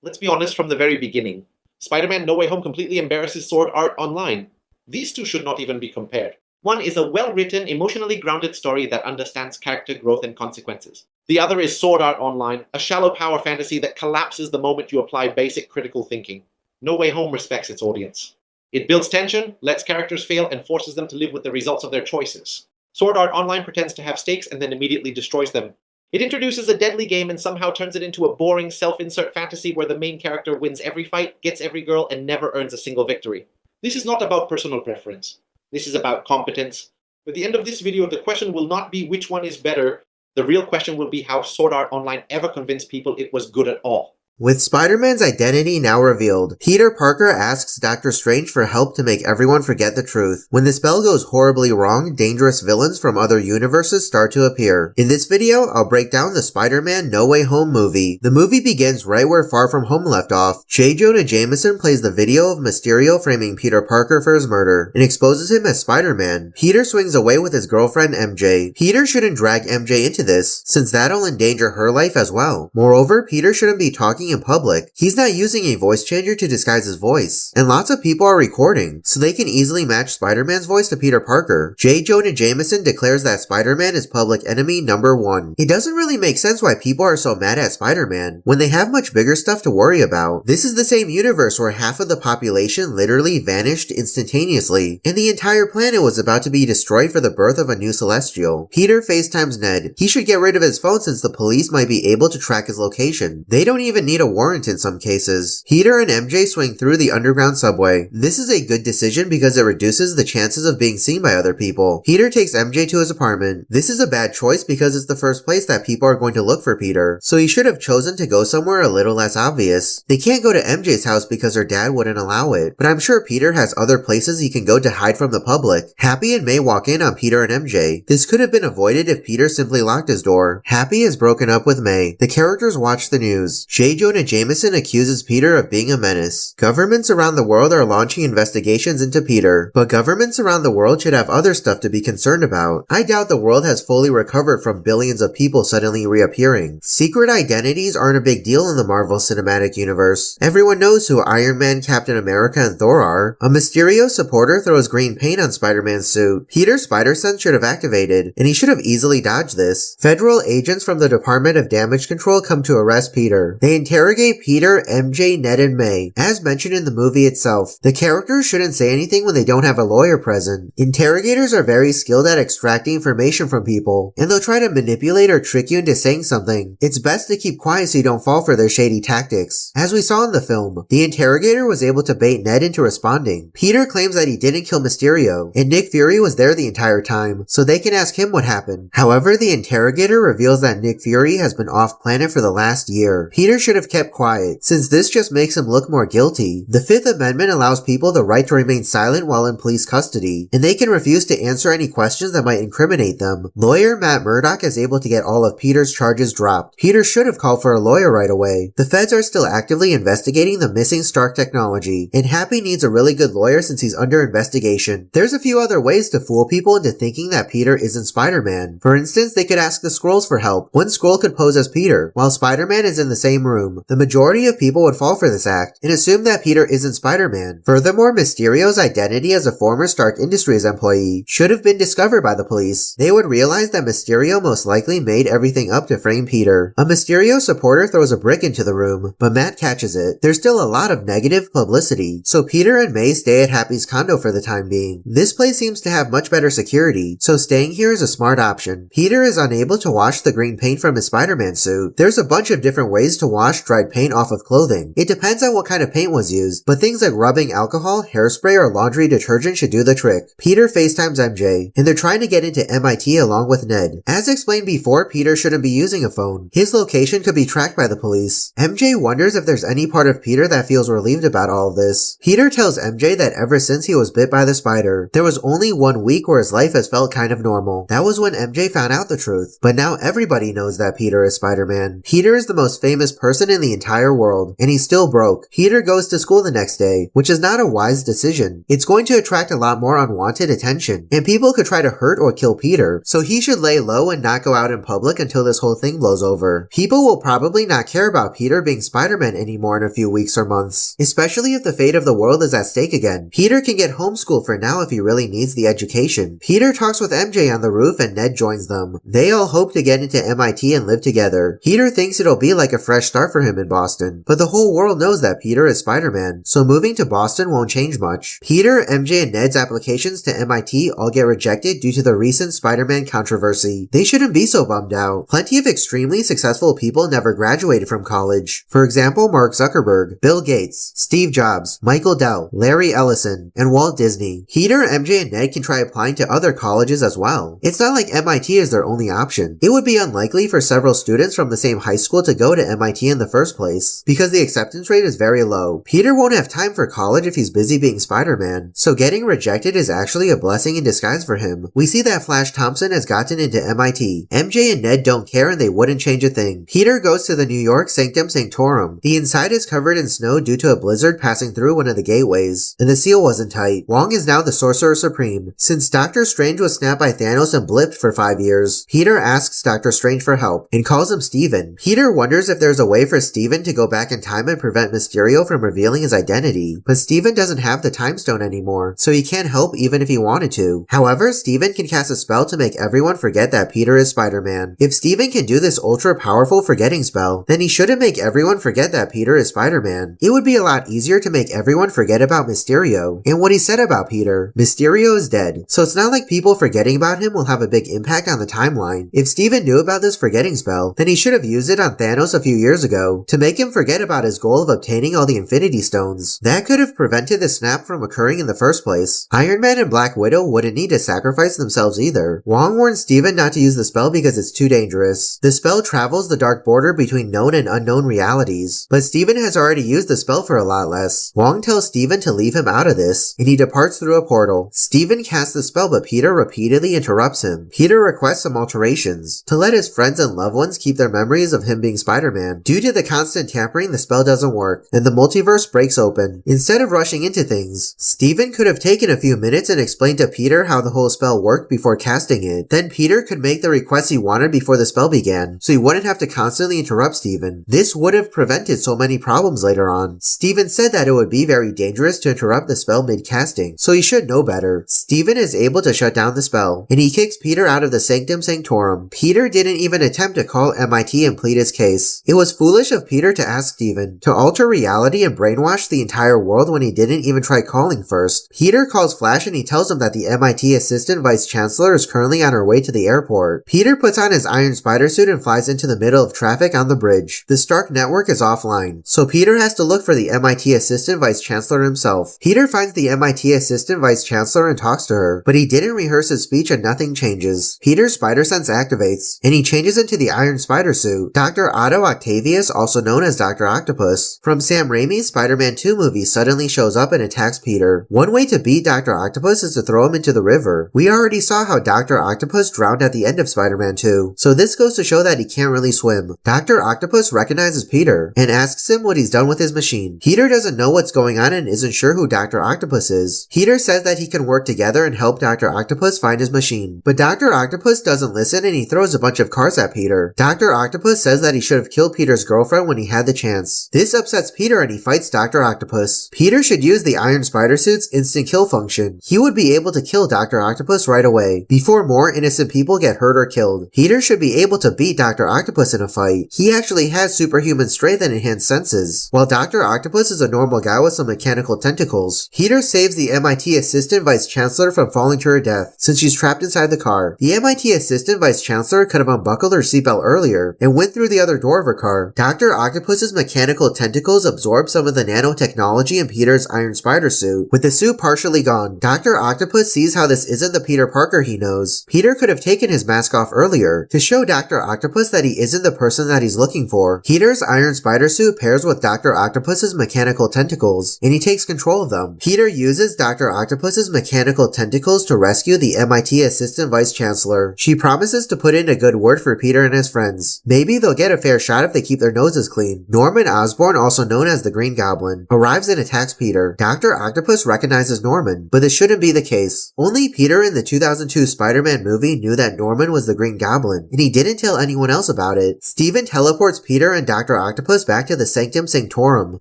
Let's be honest from the very beginning. Spider-Man No Way Home completely embarrasses Sword Art Online. These two should not even be compared. One is a well-written, emotionally grounded story that understands character growth and consequences. The other is Sword Art Online, a shallow power fantasy that collapses the moment you apply basic critical thinking. No Way Home respects its audience. It builds tension, lets characters fail, and forces them to live with the results of their choices. Sword Art Online pretends to have stakes and then immediately destroys them. It introduces a deadly game and somehow turns it into a boring self-insert fantasy where the main character wins every fight, gets every girl, and never earns a single victory. This is not about personal preference. This is about competence. At the end of this video, the question will not be which one is better. The real question will be how Sword Art Online ever convinced people it was good at all. With Spider-Man's identity now revealed, Peter Parker asks Doctor Strange for help to make everyone forget the truth. When the spell goes horribly wrong, dangerous villains from other universes start to appear. In this video, I'll break down the Spider-Man No Way Home movie. The movie begins right where Far From Home left off. J. Jonah Jameson plays the video of Mysterio framing Peter Parker for his murder and exposes him as Spider-Man. Peter swings away with his girlfriend MJ. Peter shouldn't drag MJ into this, since that'll endanger her life as well. Moreover, Peter shouldn't be talking in public. He's not using a voice changer to disguise his voice, and lots of people are recording, so they can easily match Spider-Man's voice to Peter Parker. J. Jonah Jameson declares that Spider-Man is public enemy number 1. It doesn't really make sense why people are so mad at Spider-Man when they have much bigger stuff to worry about. This is the same universe where half of the population literally vanished instantaneously, and the entire planet was about to be destroyed for the birth of a new Celestial. Peter FaceTimes Ned. He should get rid of his phone since the police might be able to track his location. They don't even need a warrant in some cases. Peter and MJ swing through the underground subway. This is a good decision because it reduces the chances of being seen by other people. Peter takes MJ to his apartment. This is a bad choice because it's the first place that people are going to look for Peter, so he should have chosen to go somewhere a little less obvious. They can't go to MJ's house because her dad wouldn't allow it, but I'm sure Peter has other places he can go to hide from the public. Happy and May walk in on Peter and MJ. This could have been avoided if Peter simply locked his door. Happy is broken up with May. The characters watch the news. J. Jonah Jameson accuses Peter of being a menace. Governments around the world are launching investigations into Peter, but governments around the world should have other stuff to be concerned about. I doubt the world has fully recovered from billions of people suddenly reappearing. Secret identities aren't a big deal in the Marvel Cinematic Universe. Everyone knows who Iron Man, Captain America, and Thor are. A Mysterio supporter throws green paint on Spider-Man's suit. Peter's spider sense should have activated, and he should have easily dodged this. Federal agents from the Department of Damage Control come to arrest Peter. They interrogate Peter, MJ, Ned, and May. As mentioned in the movie itself, the characters shouldn't say anything when they don't have a lawyer present. Interrogators are very skilled at extracting information from people, and they'll try to manipulate or trick you into saying something. It's best to keep quiet so you don't fall for their shady tactics. As we saw in the film, the interrogator was able to bait Ned into responding. Peter claims that he didn't kill Mysterio, and Nick Fury was there the entire time, so they can ask him what happened. However, the interrogator reveals that Nick Fury has been off planet for the last year. Peter should have kept quiet, since this just makes him look more guilty. The Fifth Amendment allows people the right to remain silent while in police custody, and they can refuse to answer any questions that might incriminate them. Lawyer Matt Murdock is able to get all of Peter's charges dropped. Peter should have called for a lawyer right away. The feds are still actively investigating the missing Stark technology, and Happy needs a really good lawyer since he's under investigation. There's a few other ways to fool people into thinking that Peter isn't Spider-Man. For instance, they could ask the Skrulls for help. One Skrull could pose as Peter, while Spider-Man is in the same room. The majority of people would fall for this act and assume that Peter isn't Spider-Man. Furthermore, Mysterio's identity as a former Stark Industries employee should have been discovered by the police. They would realize that Mysterio most likely made everything up to frame Peter. A Mysterio supporter throws a brick into the room, but Matt catches it. There's still a lot of negative publicity, so Peter and May stay at Happy's condo for the time being. This place seems to have much better security, so staying here is a smart option. Peter is unable to wash the green paint from his Spider-Man suit. There's a bunch of different ways to wash dried paint off of clothing. It depends on what kind of paint was used, but things like rubbing alcohol, hairspray, or laundry detergent should do the trick. Peter FaceTimes MJ, and they're trying to get into MIT along with Ned. As explained before, Peter shouldn't be using a phone. His location could be tracked by the police. MJ wonders if there's any part of Peter that feels relieved about all of this. Peter tells MJ that ever since he was bit by the spider, there was only 1 week where his life has felt kind of normal. That was when MJ found out the truth. But now everybody knows that Peter is Spider-Man. Peter is the most famous person person in the entire world, and he's still broke. Peter goes to school the next day, which is not a wise decision. It's going to attract a lot more unwanted attention, and people could try to hurt or kill Peter, so he should lay low and not go out in public until this whole thing blows over. People will probably not care about Peter being Spider-Man anymore in a few weeks or months, especially if the fate of the world is at stake again. Peter can get homeschooled for now if he really needs the education. Peter talks with MJ on the roof and Ned joins them. They all hope to get into MIT and live together. Peter thinks it'll be like a fresh start for him in Boston, but the whole world knows that Peter is Spider-Man, so moving to Boston won't change much. Peter, MJ, and Ned's applications to MIT all get rejected due to the recent Spider-Man controversy. They shouldn't be so bummed out. Plenty of extremely successful people never graduated from college. For example, Mark Zuckerberg, Bill Gates, Steve Jobs, Michael Dell, Larry Ellison, and Walt Disney. Peter, MJ, and Ned can try applying to other colleges as well. It's not like MIT is their only option. It would be unlikely for several students from the same high school to go to MIT in the first place, because the acceptance rate is very low. Peter won't have time for college if he's busy being Spider-Man, so getting rejected is actually a blessing in disguise for him. We see that Flash Thompson has gotten into MIT. MJ and Ned don't care and they wouldn't change a thing. Peter goes to the New York Sanctum Sanctorum. The inside is covered in snow due to a blizzard passing through one of the gateways, and the seal wasn't tight. Wong is now the Sorcerer Supreme. Since Doctor Strange was snapped by Thanos and blipped for 5 years, Peter asks Doctor Strange for help and calls him Steven. Peter wonders if there's a way for Steven to go back in time and prevent Mysterio from revealing his identity, but Steven doesn't have the Time Stone anymore, so he can't help even if he wanted to. However, Steven can cast a spell to make everyone forget that Peter is Spider-Man. If Steven can do this ultra-powerful forgetting spell, then he shouldn't make everyone forget that Peter is Spider-Man. It would be a lot easier to make everyone forget about Mysterio and what he said about Peter. Mysterio is dead, so it's not like people forgetting about him will have a big impact on the timeline. If Steven knew about this forgetting spell, then he should have used it on Thanos a few years ago to make him forget about his goal of obtaining all the Infinity Stones. That could have prevented the snap from occurring in the first place. Iron Man and Black Widow wouldn't need to sacrifice themselves either. Wong warns Steven not to use the spell because it's too dangerous. The spell travels the dark border between known and unknown realities, but Steven has already used the spell for a lot less. Wong tells Steven to leave him out of this, and he departs through a portal. Steven casts the spell, but Peter repeatedly interrupts him. Peter requests some alterations to let his friends and loved ones keep their memories of him being Spider-Man. Due to the constant tampering, the spell doesn't work, and the multiverse breaks open. Instead of rushing into things, Steven could have taken a few minutes and explained to Peter how the whole spell worked before casting it. Then Peter could make the requests he wanted before the spell began, so he wouldn't have to constantly interrupt Steven. This would have prevented so many problems later on. Steven said that it would be very dangerous to interrupt the spell mid-casting, so he should know better. Steven is able to shut down the spell, and he kicks Peter out of the Sanctum Sanctorum. Peter didn't even attempt to call MIT and plead his case. It was foolish of Peter to ask Steven to alter reality and brainwash the entire world when he didn't even try calling first. Peter calls Flash and he tells him that the MIT Assistant Vice Chancellor is currently on her way to the airport. Peter puts on his Iron Spider suit and flies into the middle of traffic on the bridge. The Stark network is offline, so Peter has to look for the MIT Assistant Vice Chancellor himself. Peter finds the MIT Assistant Vice Chancellor and talks to her, but he didn't rehearse his speech and nothing changes. Peter's spider sense activates, and he changes into the Iron Spider suit. Dr. Otto Octavius, also known as Dr. Octopus, from Sam Raimi's Spider-Man 2 movie suddenly shows up and attacks Peter. One way to beat Dr. Octopus is to throw him into the river. We already saw how Dr. Octopus drowned at the end of Spider-Man 2, so this goes to show that he can't really swim. Dr. Octopus recognizes Peter and asks him what he's done with his machine. Peter doesn't know what's going on and isn't sure who Dr. Octopus is. Peter says that he can work together and help Dr. Octopus find his machine, but Dr. Octopus doesn't listen and he throws a bunch of cars at Peter. Dr. Octopus says that he should have killed Peter's girlfriend when he had the chance. This upsets Peter and he fights Dr. Octopus. Peter should use the Iron Spider suit's instant kill function. He would be able to kill Dr. Octopus right away, before more innocent people get hurt or killed. Peter should be able to beat Dr. Octopus in a fight. He actually has superhuman strength and enhanced senses, while Dr. Octopus is a normal guy with some mechanical tentacles. Peter saves the MIT Assistant Vice Chancellor from falling to her death, since she's trapped inside the car. The MIT Assistant Vice Chancellor could have unbuckled her seatbelt earlier and went through the other door of her car. Dr. Octopus's mechanical tentacles absorb some of the nanotechnology in Peter's Iron Spider suit. With the suit partially gone, Dr. Octopus sees how this isn't the Peter Parker he knows. Peter could have taken his mask off earlier to show Dr. Octopus that he isn't the person that he's looking for. Peter's Iron Spider suit pairs with Dr. Octopus's mechanical tentacles, and he takes control of them. Peter uses Dr. Octopus's mechanical tentacles to rescue the MIT Assistant Vice Chancellor. She promises to put in a good word for Peter and his friends. Maybe they'll get a fair shot if they keep their nose is clean. Norman Osborn, also known as the Green Goblin, arrives and attacks Peter. Dr. Octopus recognizes Norman, but this shouldn't be the case. Only Peter in the 2002 Spider-Man movie knew that Norman was the Green Goblin, and he didn't tell anyone else about it. Steven teleports Peter and Dr. Octopus back to the Sanctum Sanctorum.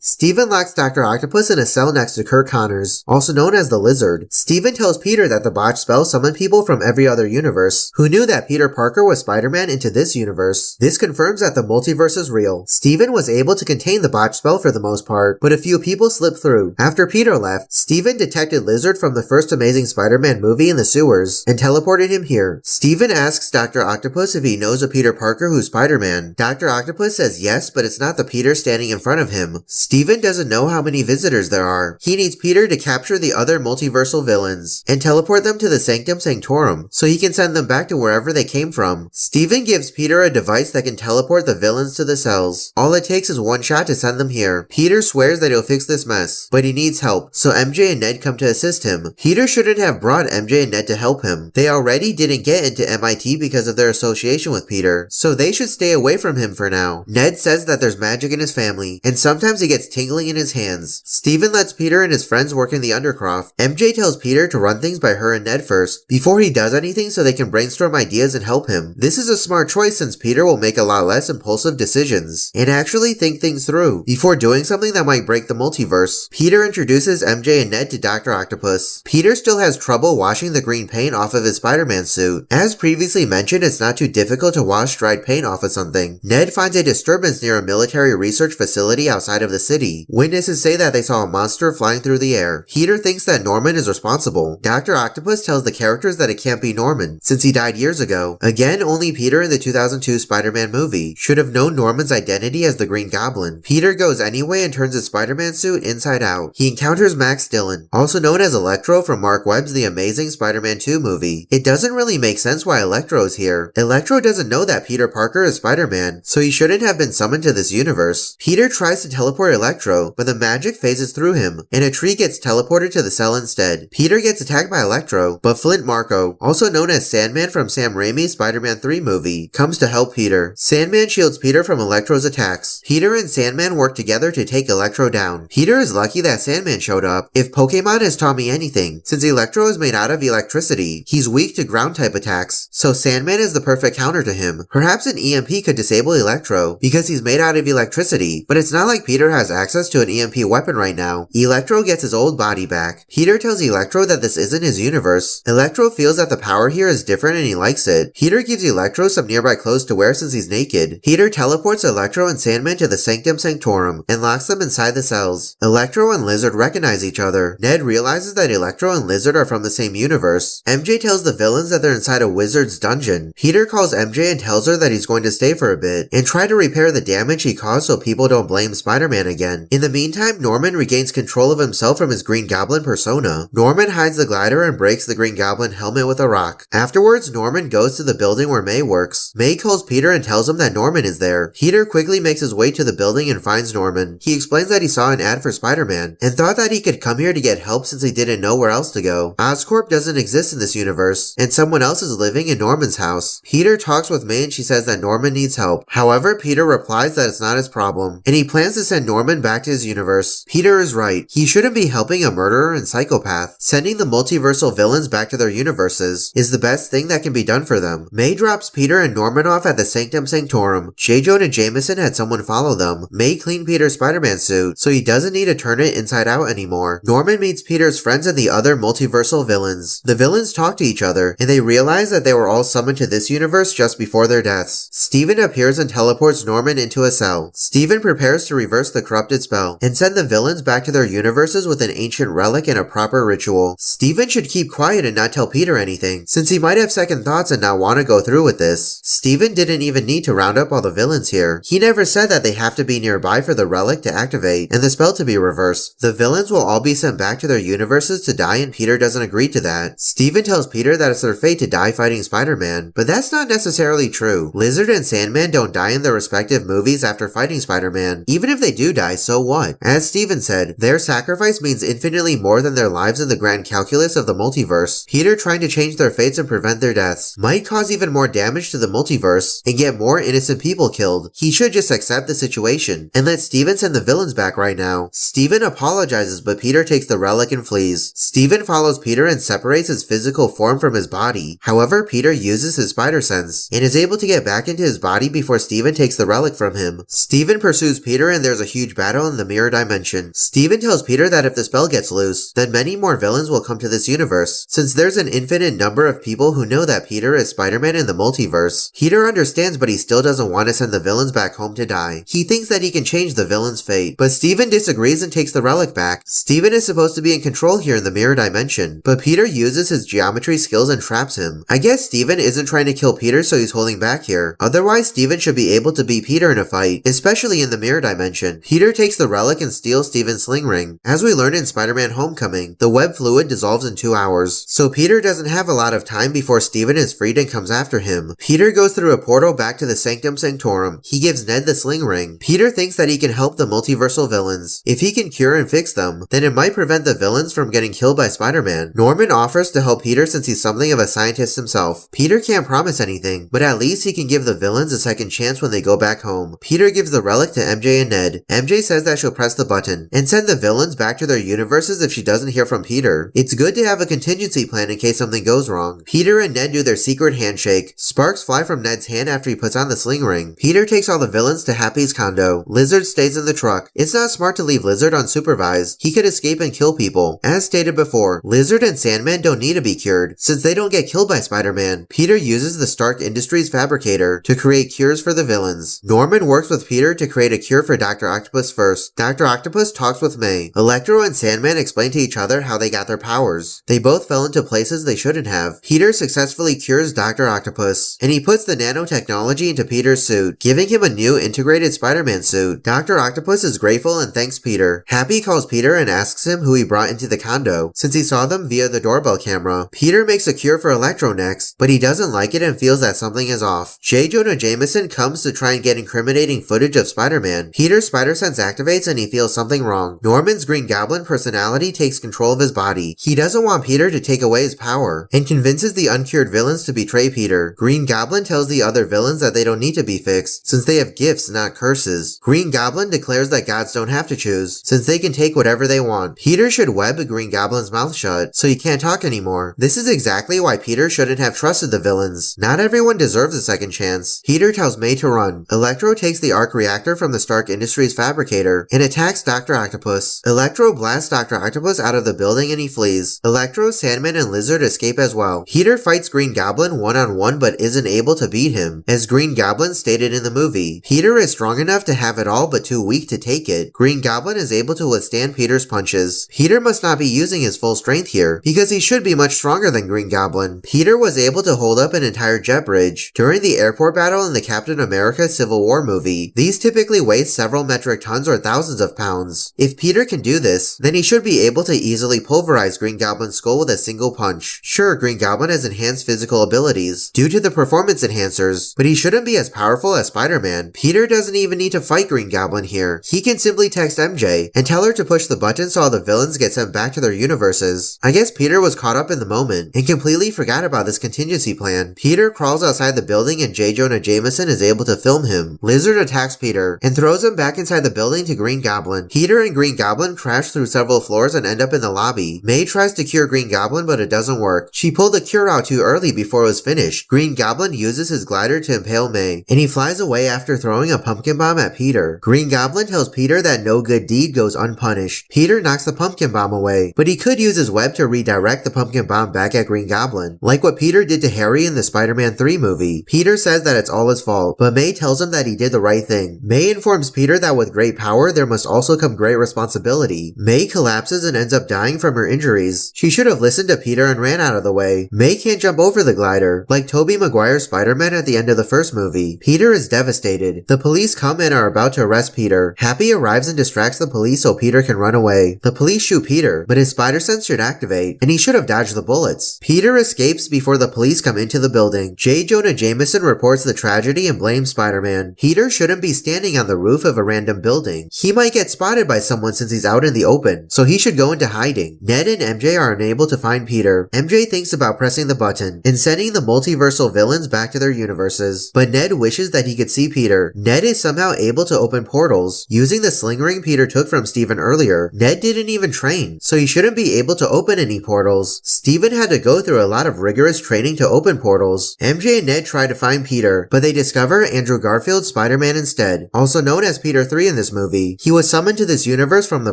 Steven locks Dr. Octopus in a cell next to Kirk Connors, also known as the Lizard. Steven tells Peter that the botched spell summoned people from every other universe, who knew that Peter Parker was Spider-Man into this universe. This confirms that the multiverse is real. Steven was able to contain the botched spell for the most part, but a few people slipped through. After Peter left, Steven detected Lizard from the first Amazing Spider-Man movie in the sewers, and teleported him here. Steven asks Dr. Octopus if he knows a Peter Parker who's Spider-Man. Dr. Octopus says yes, but it's not the Peter standing in front of him. Steven doesn't know how many visitors there are. He needs Peter to capture the other multiversal villains, and teleport them to the Sanctum Sanctorum, so he can send them back to wherever they came from. Steven gives Peter a device that can teleport the villains to the cells. All it takes is one shot to send them here. Peter swears that he'll fix this mess, but he needs help, so MJ and Ned come to assist him. Peter shouldn't have brought MJ and Ned to help him. They already didn't get into MIT because of their association with Peter, so they should stay away from him for now. Ned says that there's magic in his family, and sometimes he gets tingling in his hands. Steven lets Peter and his friends work in the Undercroft. MJ tells Peter to run things by her and Ned first, before he does anything, so they can brainstorm ideas and help him. This is a smart choice since Peter will make a lot less impulsive decisions, and actually think things through, before doing something that might break the multiverse. Peter introduces MJ and Ned to Dr. Octopus. Peter still has trouble washing the green paint off of his Spider-Man suit. As previously mentioned, it's not too difficult to wash dried paint off of something. Ned finds a disturbance near a military research facility outside of the city. Witnesses say that they saw a monster flying through the air. Peter thinks that Norman is responsible. Dr. Octopus tells the characters that it can't be Norman, since he died years ago. Again, only Peter in the 2002 Spider-Man movie should have known Norman's identity as the Green Goblin. Peter goes anyway and turns his Spider-Man suit inside out. He encounters Max Dillon, also known as Electro from Mark Webb's The Amazing Spider-Man 2 movie. It doesn't really make sense why Electro is here. Electro doesn't know that Peter Parker is Spider-Man, so he shouldn't have been summoned to this universe. Peter tries to teleport Electro, but the magic phases through him, and a tree gets teleported to the cell instead. Peter gets attacked by Electro, but Flint Marko, also known as Sandman from Sam Raimi's Spider-Man 3 movie, comes to help Peter. Sandman shields Peter from Electro's attacks. Peter and Sandman work together to take Electro down. Peter is lucky that Sandman showed up. If Pokemon has taught me anything, since Electro is made out of electricity, he's weak to ground type attacks, so Sandman is the perfect counter to him. Perhaps an EMP could disable Electro, because he's made out of electricity, but it's not like Peter has access to an EMP weapon right now. Electro gets his old body back. Peter tells Electro that this isn't his universe. Electro feels that the power here is different and he likes it. Peter gives Electro some nearby clothes to wear since he's naked. Peter teleports Electro and Sandman to the Sanctum Sanctorum and locks them inside the cells. Electro and Lizard recognize each other. Ned realizes that Electro and Lizard are from the same universe. MJ tells the villains that they're inside a wizard's dungeon. Peter calls MJ and tells her that he's going to stay for a bit and try to repair the damage he caused so people don't blame Spider-Man again. In the meantime, Norman regains control of himself from his Green Goblin persona. Norman hides the glider and breaks the Green Goblin helmet with a rock. Afterwards, Norman goes to the building where May works. May calls Peter and tells him that Norman is there. Peter quickly makes his way to the building and finds Norman. He explains that he saw an ad for Spider-Man and thought that he could come here to get help since he didn't know where else to go. Oscorp doesn't exist in this universe, and someone else is living in Norman's house. Peter talks with May and she says that Norman needs help. However, Peter replies that it's not his problem, and he plans to send Norman back to his universe. Peter is right. He shouldn't be helping a murderer and psychopath. Sending the multiversal villains back to their universes is the best thing that can be done for them. May drops Peter and Norman off at the Sanctum Sanctorum. J. Jonah Jameson had someone follow them. May cleaned Peter's Spider-Man suit, so he doesn't need to turn it inside out anymore. Norman meets Peter's friends and the other multiversal villains. The villains talk to each other, and they realize that they were all summoned to this universe just before their deaths. Steven appears and teleports Norman into a cell. Steven prepares to reverse the corrupted spell and send the villains back to their universes with an ancient relic and a proper ritual. Steven should keep quiet and not tell Peter anything, since he might have second thoughts and not want to go through with this. Steven didn't even need to round up all the villains here. He never said that they have to be nearby for the relic to activate and the spell to be reversed. The villains will all be sent back to their universes to die, and Peter doesn't agree to that. Steven tells Peter that it's their fate to die fighting Spider-Man, but that's not necessarily true. Lizard and Sandman don't die in their respective movies after fighting Spider-Man. Even if they do die, so what? As Steven said, their sacrifice means infinitely more than their lives in the grand calculus of the multiverse. Peter trying to change their fates and prevent their deaths might cause even more damage to the multiverse and get more innocent people killed. He should should just accept the situation and let Steven send the villains back right now. Steven apologizes, but Peter takes the relic and flees. Steven follows Peter and separates his physical form from his body. However, Peter uses his spider sense and is able to get back into his body before Steven takes the relic from him. Steven pursues Peter and there's a huge battle in the mirror dimension. Steven tells Peter that if the spell gets loose, then many more villains will come to this universe, since there's an infinite number of people who know that Peter is Spider-Man in the multiverse. Peter understands, but he still doesn't want to send the villains back home to die. He thinks that he can change the villain's fate, but Steven disagrees and takes the relic back. Steven is supposed to be in control here in the mirror dimension, but Peter uses his geometry skills and traps him. I guess Steven isn't trying to kill Peter, so he's holding back here. Otherwise, Steven should be able to beat Peter in a fight, especially in the mirror dimension. Peter takes the relic and steals Steven's sling ring. As we learned in Spider-Man Homecoming, the web fluid dissolves in 2 hours, so Peter doesn't have a lot of time before Steven is freed and comes after him. Peter goes through a portal back to the Sanctum Sanctorum. He gives Ned the sling ring. Peter thinks that he can help the multiversal villains. If he can cure and fix them, then it might prevent the villains from getting killed by Spider-Man. Norman offers to help Peter since he's something of a scientist himself. Peter can't promise anything, but at least he can give the villains a second chance when they go back home. Peter gives the relic to MJ and Ned. MJ says that she'll press the button and send the villains back to their universes if she doesn't hear from Peter. It's good to have a contingency plan in case something goes wrong. Peter and Ned do their secret handshake. Sparks fly from Ned's hand after he puts on the sling ring. Peter takes all the villains to Happy's condo. Lizard stays in the truck. It's not smart to leave Lizard unsupervised. He could escape and kill people. As stated before, Lizard and Sandman don't need to be cured, since they don't get killed by Spider-Man. Peter uses the Stark Industries fabricator to create cures for the villains. Norman works with Peter to create a cure for Dr. Octopus first. Dr. Octopus talks with May. Electro and Sandman explain to each other how they got their powers. They both fell into places they shouldn't have. Peter successfully cures Dr. Octopus, and he puts the nanotechnology into Peter's suit, giving him a new integrated Spider-Man suit. Dr. Octopus is grateful and thanks Peter. Happy calls Peter and asks him who he brought into the condo, since he saw them via the doorbell camera. Peter makes a cure for Electro next, but he doesn't like it and feels that something is off. J. Jonah Jameson comes to try and get incriminating footage of Spider-Man. Peter's spider sense activates and he feels something wrong. Norman's Green Goblin personality takes control of his body. He doesn't want Peter to take away his power, and convinces the uncured villains to betray Peter. Green Goblin tells the other villains that they don't need to be fixed, since they have gifts, not curses. Green Goblin declares that gods don't have to choose, since they can take whatever they want. Peter should web Green Goblin's mouth shut, so he can't talk anymore. This is exactly why Peter shouldn't have trusted the villains. Not everyone deserves a second chance. Peter tells May to run. Electro takes the arc reactor from the Stark Industries fabricator and attacks Dr. Octopus. Electro blasts Dr. Octopus out of the building and he flees. Electro, Sandman, and Lizard escape as well. Peter fights Green Goblin one-on-one but isn't able to beat him, as Green Goblin stated in the movie. Peter is strong enough to have it all but too weak to take it. Green Goblin is able to withstand Peter's punches. Peter must not be using his full strength here, because he should be much stronger than Green Goblin. Peter was able to hold up an entire jet bridge during the airport battle in the Captain America Civil War movie. These typically weigh several metric tons or thousands of pounds. If Peter can do this, then he should be able to easily pulverize Green Goblin's skull with a single punch. Sure, Green Goblin has enhanced physical abilities due to the performance enhancers, but he shouldn't be as powerful as Spider-Man. Peter doesn't even need to fight Green Goblin here. He can simply text MJ and tell her to push the button so all the villains get sent back to their universes. I guess Peter was caught up in the moment and completely forgot about this contingency plan. Peter crawls outside the building and J. Jonah Jameson is able to film him. Lizard attacks Peter and throws him back inside the building to Green Goblin. Peter and Green Goblin crash through several floors and end up in the lobby. May tries to cure Green Goblin, but it doesn't work. She pulled the cure out too early before it was finished. Green Goblin uses his glider to impale May, and he flies away after throwing a pumpkin bomb at Peter. Green Goblin tells Peter that no good deed goes unpunished. Peter knocks the pumpkin bomb away, but he could use his web to redirect the pumpkin bomb back at Green Goblin, like what Peter did to Harry in the Spider-Man 3 movie. Peter says that it's all his fault, but May tells him that he did the right thing. May informs Peter that with great power, there must also come great responsibility. May collapses and ends up dying from her injuries. She should have listened to Peter and ran out of the way. May can't jump over the glider, like Tobey Maguire's Spider-Man at the end of the first movie. Peter is devastated. The police come and are about to arrest Peter. Happy arrives and distracts the police so Peter can run away. The police shoot Peter, but his spider sense should activate, and he should have dodged the bullets. Peter escapes before the police come into the building. J. Jonah Jameson reports the tragedy and blames Spider-Man. Peter shouldn't be standing on the roof of a random building. He might get spotted by someone since he's out in the open, so he should go into hiding. Ned and MJ are unable to find Peter. MJ thinks about pressing the button and sending the multiversal villains back to their universes, but Ned wishes that he could see Peter Peter. Ned is somehow able to open portals. Using the sling ring Peter took from Steven earlier, Ned didn't even train, so he shouldn't be able to open any portals. Steven had to go through a lot of rigorous training to open portals. MJ and Ned try to find Peter, but they discover Andrew Garfield's Spider-Man instead, also known as Peter 3 in this movie. He was summoned to this universe from the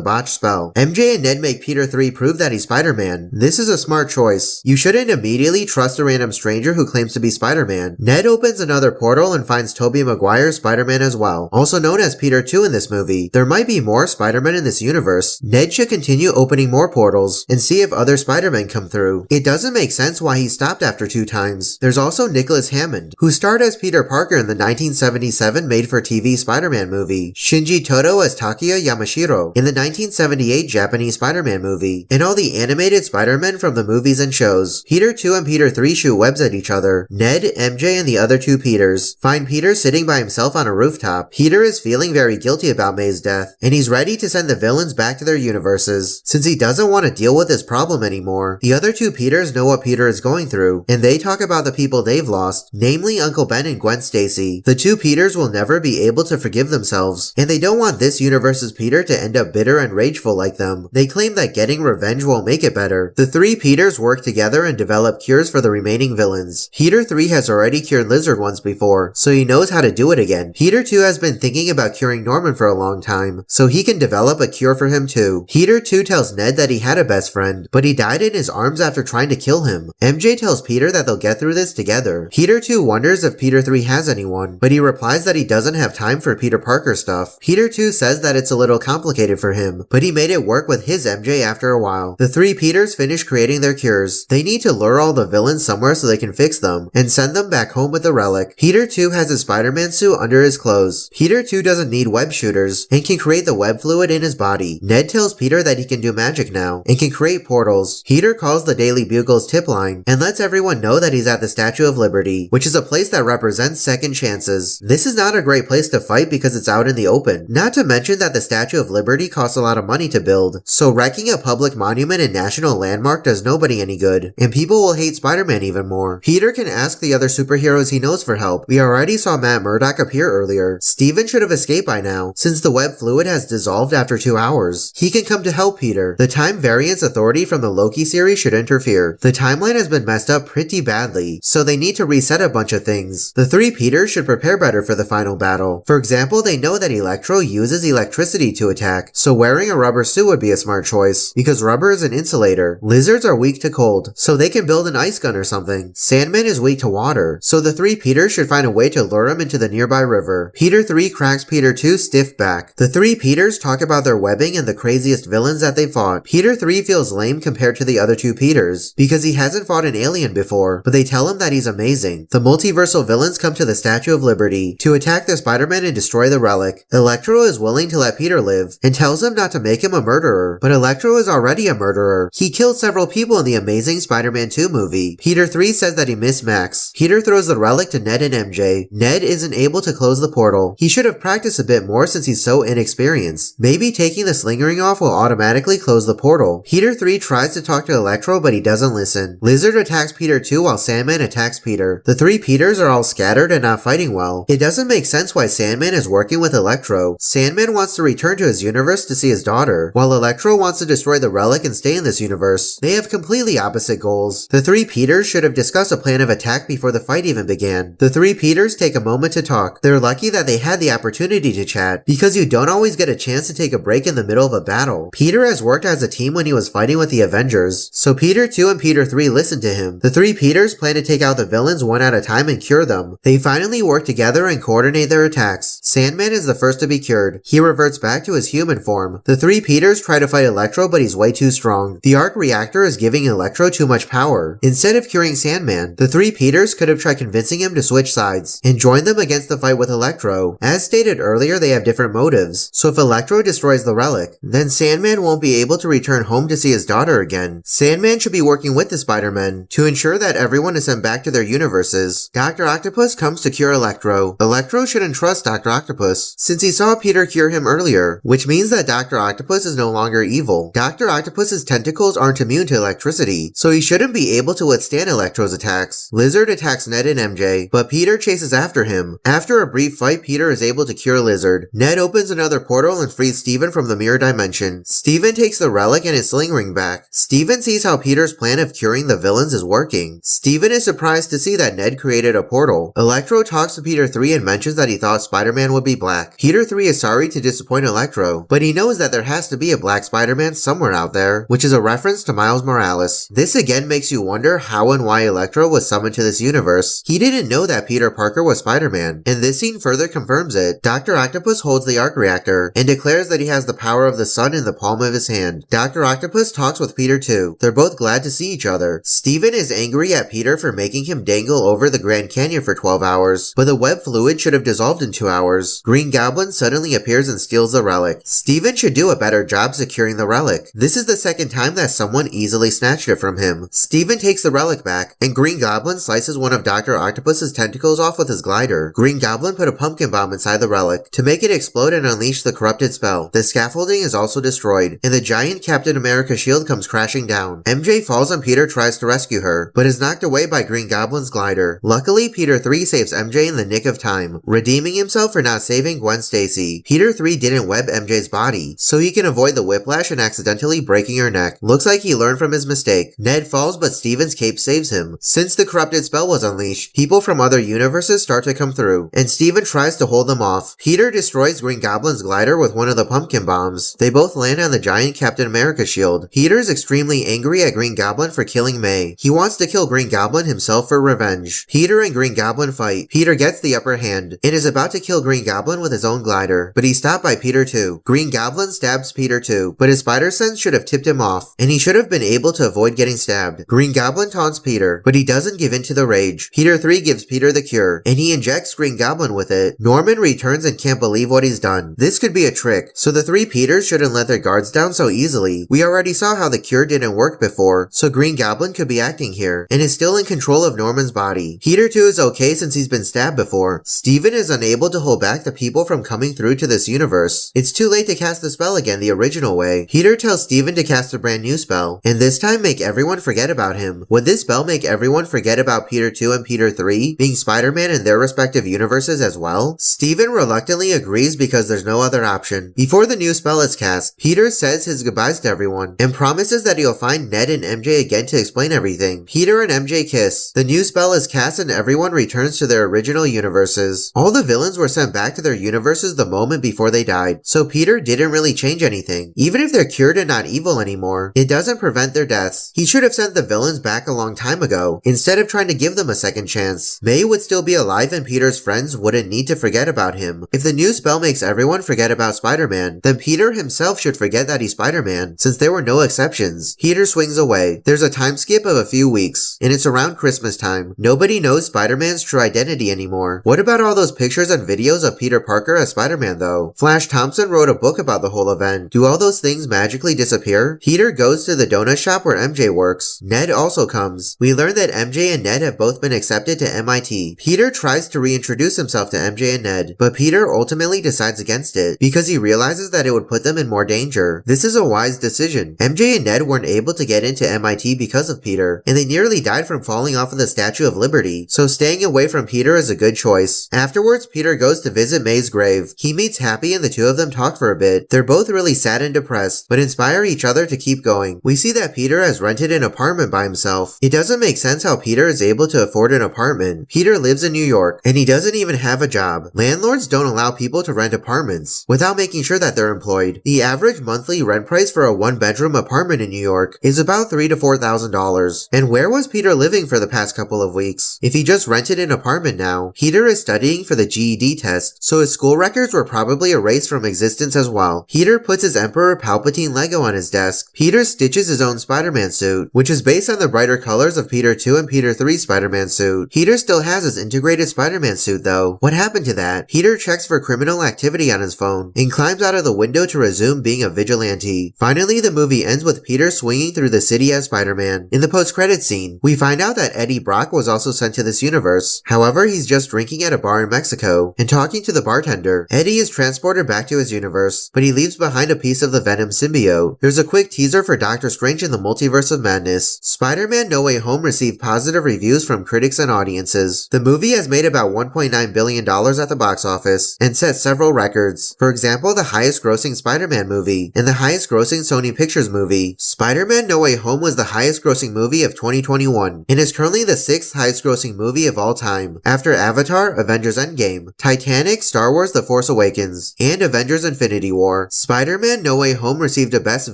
botched spell. MJ and Ned make Peter 3 prove that he's Spider-Man. This is a smart choice. You shouldn't immediately trust a random stranger who claims to be Spider-Man. Ned opens another portal and finds Tobey Maguire's Spider-Man as well, also known as Peter 2 in this movie. There might be more Spider-Man in this universe. Ned should continue opening more portals and see if other Spider-Men come through. It doesn't make sense why he stopped after 2 times. There's also Nicholas Hammond, who starred as Peter Parker in the 1977 made-for-TV Spider-Man movie, Shinji Toto as Takuya Yamashiro in the 1978 Japanese Spider-Man movie, and all the animated Spider-Men from the movies and shows. Peter 2 and Peter 3 shoot webs at each other. Ned, MJ, and the other 2 Peters find Peter sitting by himself on a rooftop. Peter is feeling very guilty about May's death, and he's ready to send the villains back to their universes, since he doesn't want to deal with this problem anymore. The other 2 Peters know what Peter is going through, and they talk about the people they've lost, namely Uncle Ben and Gwen Stacy. The 2 Peters will never be able to forgive themselves, and they don't want this universe's Peter to end up bitter and rageful like them. They claim that getting revenge won't make it better. The 3 Peters work together and develop cures for the remaining villains. Peter 3 has already cured Lizard once before, so he knows how to do it again. Peter 2 has been thinking about curing Norman for a long time, so he can develop a cure for him too. Peter 2 tells Ned that he had a best friend, but he died in his arms after trying to kill him. MJ tells Peter that they'll get through this together. Peter 2 wonders if Peter 3 has anyone, but he replies that he doesn't have time for Peter Parker stuff. Peter 2 says that it's a little complicated for him, but he made it work with his MJ after a while. The 3 Peters finish creating their cures. They need to lure all the villains somewhere so they can fix them, and send them back home with the relic. Peter 2 has his Spider-Man suit under his clothes. Peter 2 doesn't need web shooters, and can create the web fluid in his body. Ned tells Peter that he can do magic now, and can create portals. Peter calls the Daily Bugle's tip line, and lets everyone know that he's at the Statue of Liberty, which is a place that represents second chances. This is not a great place to fight because it's out in the open. Not to mention that the Statue of Liberty costs a lot of money to build, so wrecking a public monument and national landmark does nobody any good, and people will hate Spider-Man even more. Peter can ask the other superheroes he knows for help. We already saw Matt Murdock appear earlier. Steven should have escaped by now, since the web fluid has dissolved after 2 hours. He can come to help Peter. The Time Variance Authority from the Loki series should interfere. The timeline has been messed up pretty badly, so they need to reset a bunch of things. The 3 Peters should prepare better for the final battle. For example, they know that Electro uses electricity to attack, so wearing a rubber suit would be a smart choice, because rubber is an insulator. Lizards are weak to cold, so they can build an ice gun or something. Sandman is weak to water, so the 3 Peters should find a way to lure him into the nearby river. Peter 3 cracks Peter 2's stiff back. The 3 Peters talk about their webbing and the craziest villains that they fought. Peter 3 feels lame compared to the other 2 Peters, because he hasn't fought an alien before, but they tell him that he's amazing. The multiversal villains come to the Statue of Liberty to attack the Spider-Man and destroy the relic. Electro is willing to let Peter live, and tells him not to make him a murderer, but Electro is already a murderer. He killed several people in the Amazing Spider-Man 2 movie. Peter 3 says that he missed Max. Peter throws the relic to Ned and MJ. Ned isn't able to close the portal. He should have practiced a bit more since he's so inexperienced. Maybe taking the sling ring off will automatically close the portal. Peter 3 tries to talk to Electro, but he doesn't listen. Lizard attacks Peter 2 while Sandman attacks Peter. The 3 Peters are all scattered and not fighting well. It doesn't make sense why Sandman is working with Electro. Sandman wants to return to his universe to see his daughter, while Electro wants to destroy the relic and stay in this universe. They have completely opposite goals. The 3 Peters should have discussed a plan of attack before the fight even began. The 3 Peters take a moment to talk. They're lucky that they had the opportunity to chat, because you don't always get a chance to take a break in the middle of a battle. Peter has worked as a team when he was fighting with the Avengers, so Peter 2 and Peter 3 listen to him. The 3 Peters plan to take out the villains one at a time and cure them. They finally work together and coordinate their attacks. Sandman is the first to be cured. He reverts back to his human form. The 3 Peters try to fight Electro, but he's way too strong. The arc reactor is giving Electro too much power. Instead of curing Sandman, the 3 Peters could have tried convincing him to switch sides and join them against the fight with Electro. As stated earlier, they have different motives, so if Electro destroys the relic, then Sandman won't be able to return home to see his daughter again. Sandman should be working with the Spider-Men to ensure that everyone is sent back to their universes. Dr. Octopus comes to cure Electro. Electro shouldn't trust Dr. Octopus, since he saw Peter cure him earlier, which means that Dr. Octopus is no longer evil. Dr. Octopus's tentacles aren't immune to electricity, so he shouldn't be able to withstand Electro's attacks. Lizard attacks Ned and MJ, but Peter chases after him. After After a brief fight, Peter is able to cure Lizard. Ned opens another portal and frees Steven from the mirror dimension. Steven takes the relic and his sling ring back. Steven sees how Peter's plan of curing the villains is working. Steven is surprised to see that Ned created a portal. Electro talks to Peter 3 and mentions that he thought Spider-Man would be black. Peter 3 is sorry to disappoint Electro, but he knows that there has to be a black Spider-Man somewhere out there, which is a reference to Miles Morales. This again makes you wonder how and why Electro was summoned to this universe. He didn't know that Peter Parker was Spider-Man, and this scene further confirms it. Dr. Octopus holds the arc reactor and declares that he has the power of the sun in the palm of his hand. Dr. Octopus talks with Peter too. They're both glad to see each other. Steven is angry at Peter for making him dangle over the Grand Canyon for 12 hours, but the web fluid should have dissolved in 2 hours. Green Goblin suddenly appears and steals the relic. Steven should do a better job securing the relic. This is the second time that someone easily snatched it from him. Steven takes the relic back, and Green Goblin slices one of Dr. Octopus's tentacles off with his glider. Green Goblin put a pumpkin bomb inside the relic to make it explode and unleash the corrupted spell. The scaffolding is also destroyed, and the giant Captain America shield comes crashing down. MJ falls and Peter tries to rescue her, but is knocked away by Green Goblin's glider. Luckily, Peter 3 saves MJ in the nick of time, redeeming himself for not saving Gwen Stacy. Peter 3 didn't web MJ's body, so he can avoid the whiplash and accidentally breaking her neck. Looks like he learned from his mistake. Ned falls, but Steven's cape saves him. Since the corrupted spell was unleashed, people from other universes start to come through, and Steven tries to hold them off. Peter destroys Green Goblin's glider with one of the pumpkin bombs. They both land on the giant Captain America shield. Peter is extremely angry at Green Goblin for killing May. He wants to kill Green Goblin himself for revenge. Peter and Green Goblin fight. Peter gets the upper hand and is about to kill Green Goblin with his own glider, but he's stopped by Peter too. Green Goblin stabs Peter too, but his spider sense should have tipped him off, and he should have been able to avoid getting stabbed. Green Goblin taunts Peter, but he doesn't give in to the rage. Peter 3 gives Peter the cure, and he injects Green Goblin with it. Norman returns and can't believe what he's done. This could be a trick, so the 3 Peters shouldn't let their guards down so easily. We already saw how the cure didn't work before, so Green Goblin could be acting here, and is still in control of Norman's body. Peter 2 is okay since he's been stabbed before. Steven is unable to hold back the people from coming through to this universe. It's too late to cast the spell again the original way. Peter tells Steven to cast a brand new spell, and this time make everyone forget about him. Would this spell make everyone forget about Peter 2 and Peter 3 being Spider-Man in their respective universes as well? Steven reluctantly agrees because there's no other option. Before the new spell is cast, Peter says his goodbyes to everyone, and promises that he'll find Ned and MJ again to explain everything. Peter and MJ kiss. The new spell is cast and everyone returns to their original universes. All the villains were sent back to their universes the moment before they died, so Peter didn't really change anything. Even if they're cured and not evil anymore, it doesn't prevent their deaths. He should have sent the villains back a long time ago, instead of trying to give them a second chance. May would still be alive and Peter's friends wouldn't need to forget about him. If the new spell makes everyone forget about Spider-Man, then Peter himself should forget that he's Spider-Man, since there were no exceptions. Peter swings away. There's a time skip of a few weeks, and it's around Christmas time. Nobody knows Spider-Man's true identity anymore. What about all those pictures and videos of Peter Parker as Spider-Man though? Flash Thompson wrote a book about the whole event. Do all those things magically disappear? Peter goes to the donut shop where MJ works. Ned also comes. We learn that MJ and Ned have both been accepted to MIT. Peter tries to reintroduce himself to MJ and Ned, but Peter ultimately decides against it because he realizes that it would put them in more danger. This is a wise decision. MJ and Ned weren't able to get into MIT because of Peter, and they nearly died from falling off of the Statue of Liberty, so staying away from Peter is a good choice. Afterwards, Peter goes to visit May's grave. He meets Happy and the two of them talk for a bit. They're both really sad and depressed, but inspire each other to keep going. We see that Peter has rented an apartment by himself. It doesn't make sense how Peter is able to afford an apartment. Peter lives in New York, and he doesn't even have a job. Landlords don't allow people to rent apartments without making sure that they're employed. The average monthly rent price for a one-bedroom apartment in New York is about $3,000 to $4,000. And where was Peter living for the past couple of weeks? If he just rented an apartment now, Peter is studying for the GED test, so his school records were probably erased from existence as well. Peter puts his Emperor Palpatine Lego on his desk. Peter stitches his own Spider-Man suit, which is based on the brighter colors of Peter 2 and Peter 3's Spider-Man suit. Peter still has his integrated Spider-Man suit though. What happened to that? Peter checks for criminal activity on his phone and climbs out of the window to resume being a vigilante. Finally, the movie ends with Peter swinging through the city as Spider-Man. In the post-credits scene, we find out that Eddie Brock was also sent to this universe. However, he's just drinking at a bar in Mexico and talking to the bartender. Eddie is transported back to his universe, but he leaves behind a piece of the Venom symbiote. There's a quick teaser for Doctor Strange in the Multiverse of Madness. Spider-Man No Way Home received positive reviews from critics and audiences. The movie has made about $1.9 $1.9 billion at the box office and set several records. For example, the highest grossing Spider-Man movie and the highest grossing Sony Pictures movie. Spider-Man No Way Home was the highest grossing movie of 2021 and is currently the 6th highest grossing movie of all time, after Avatar, Avengers Endgame, Titanic, Star Wars The Force Awakens, and Avengers Infinity War. Spider-Man No Way Home received a Best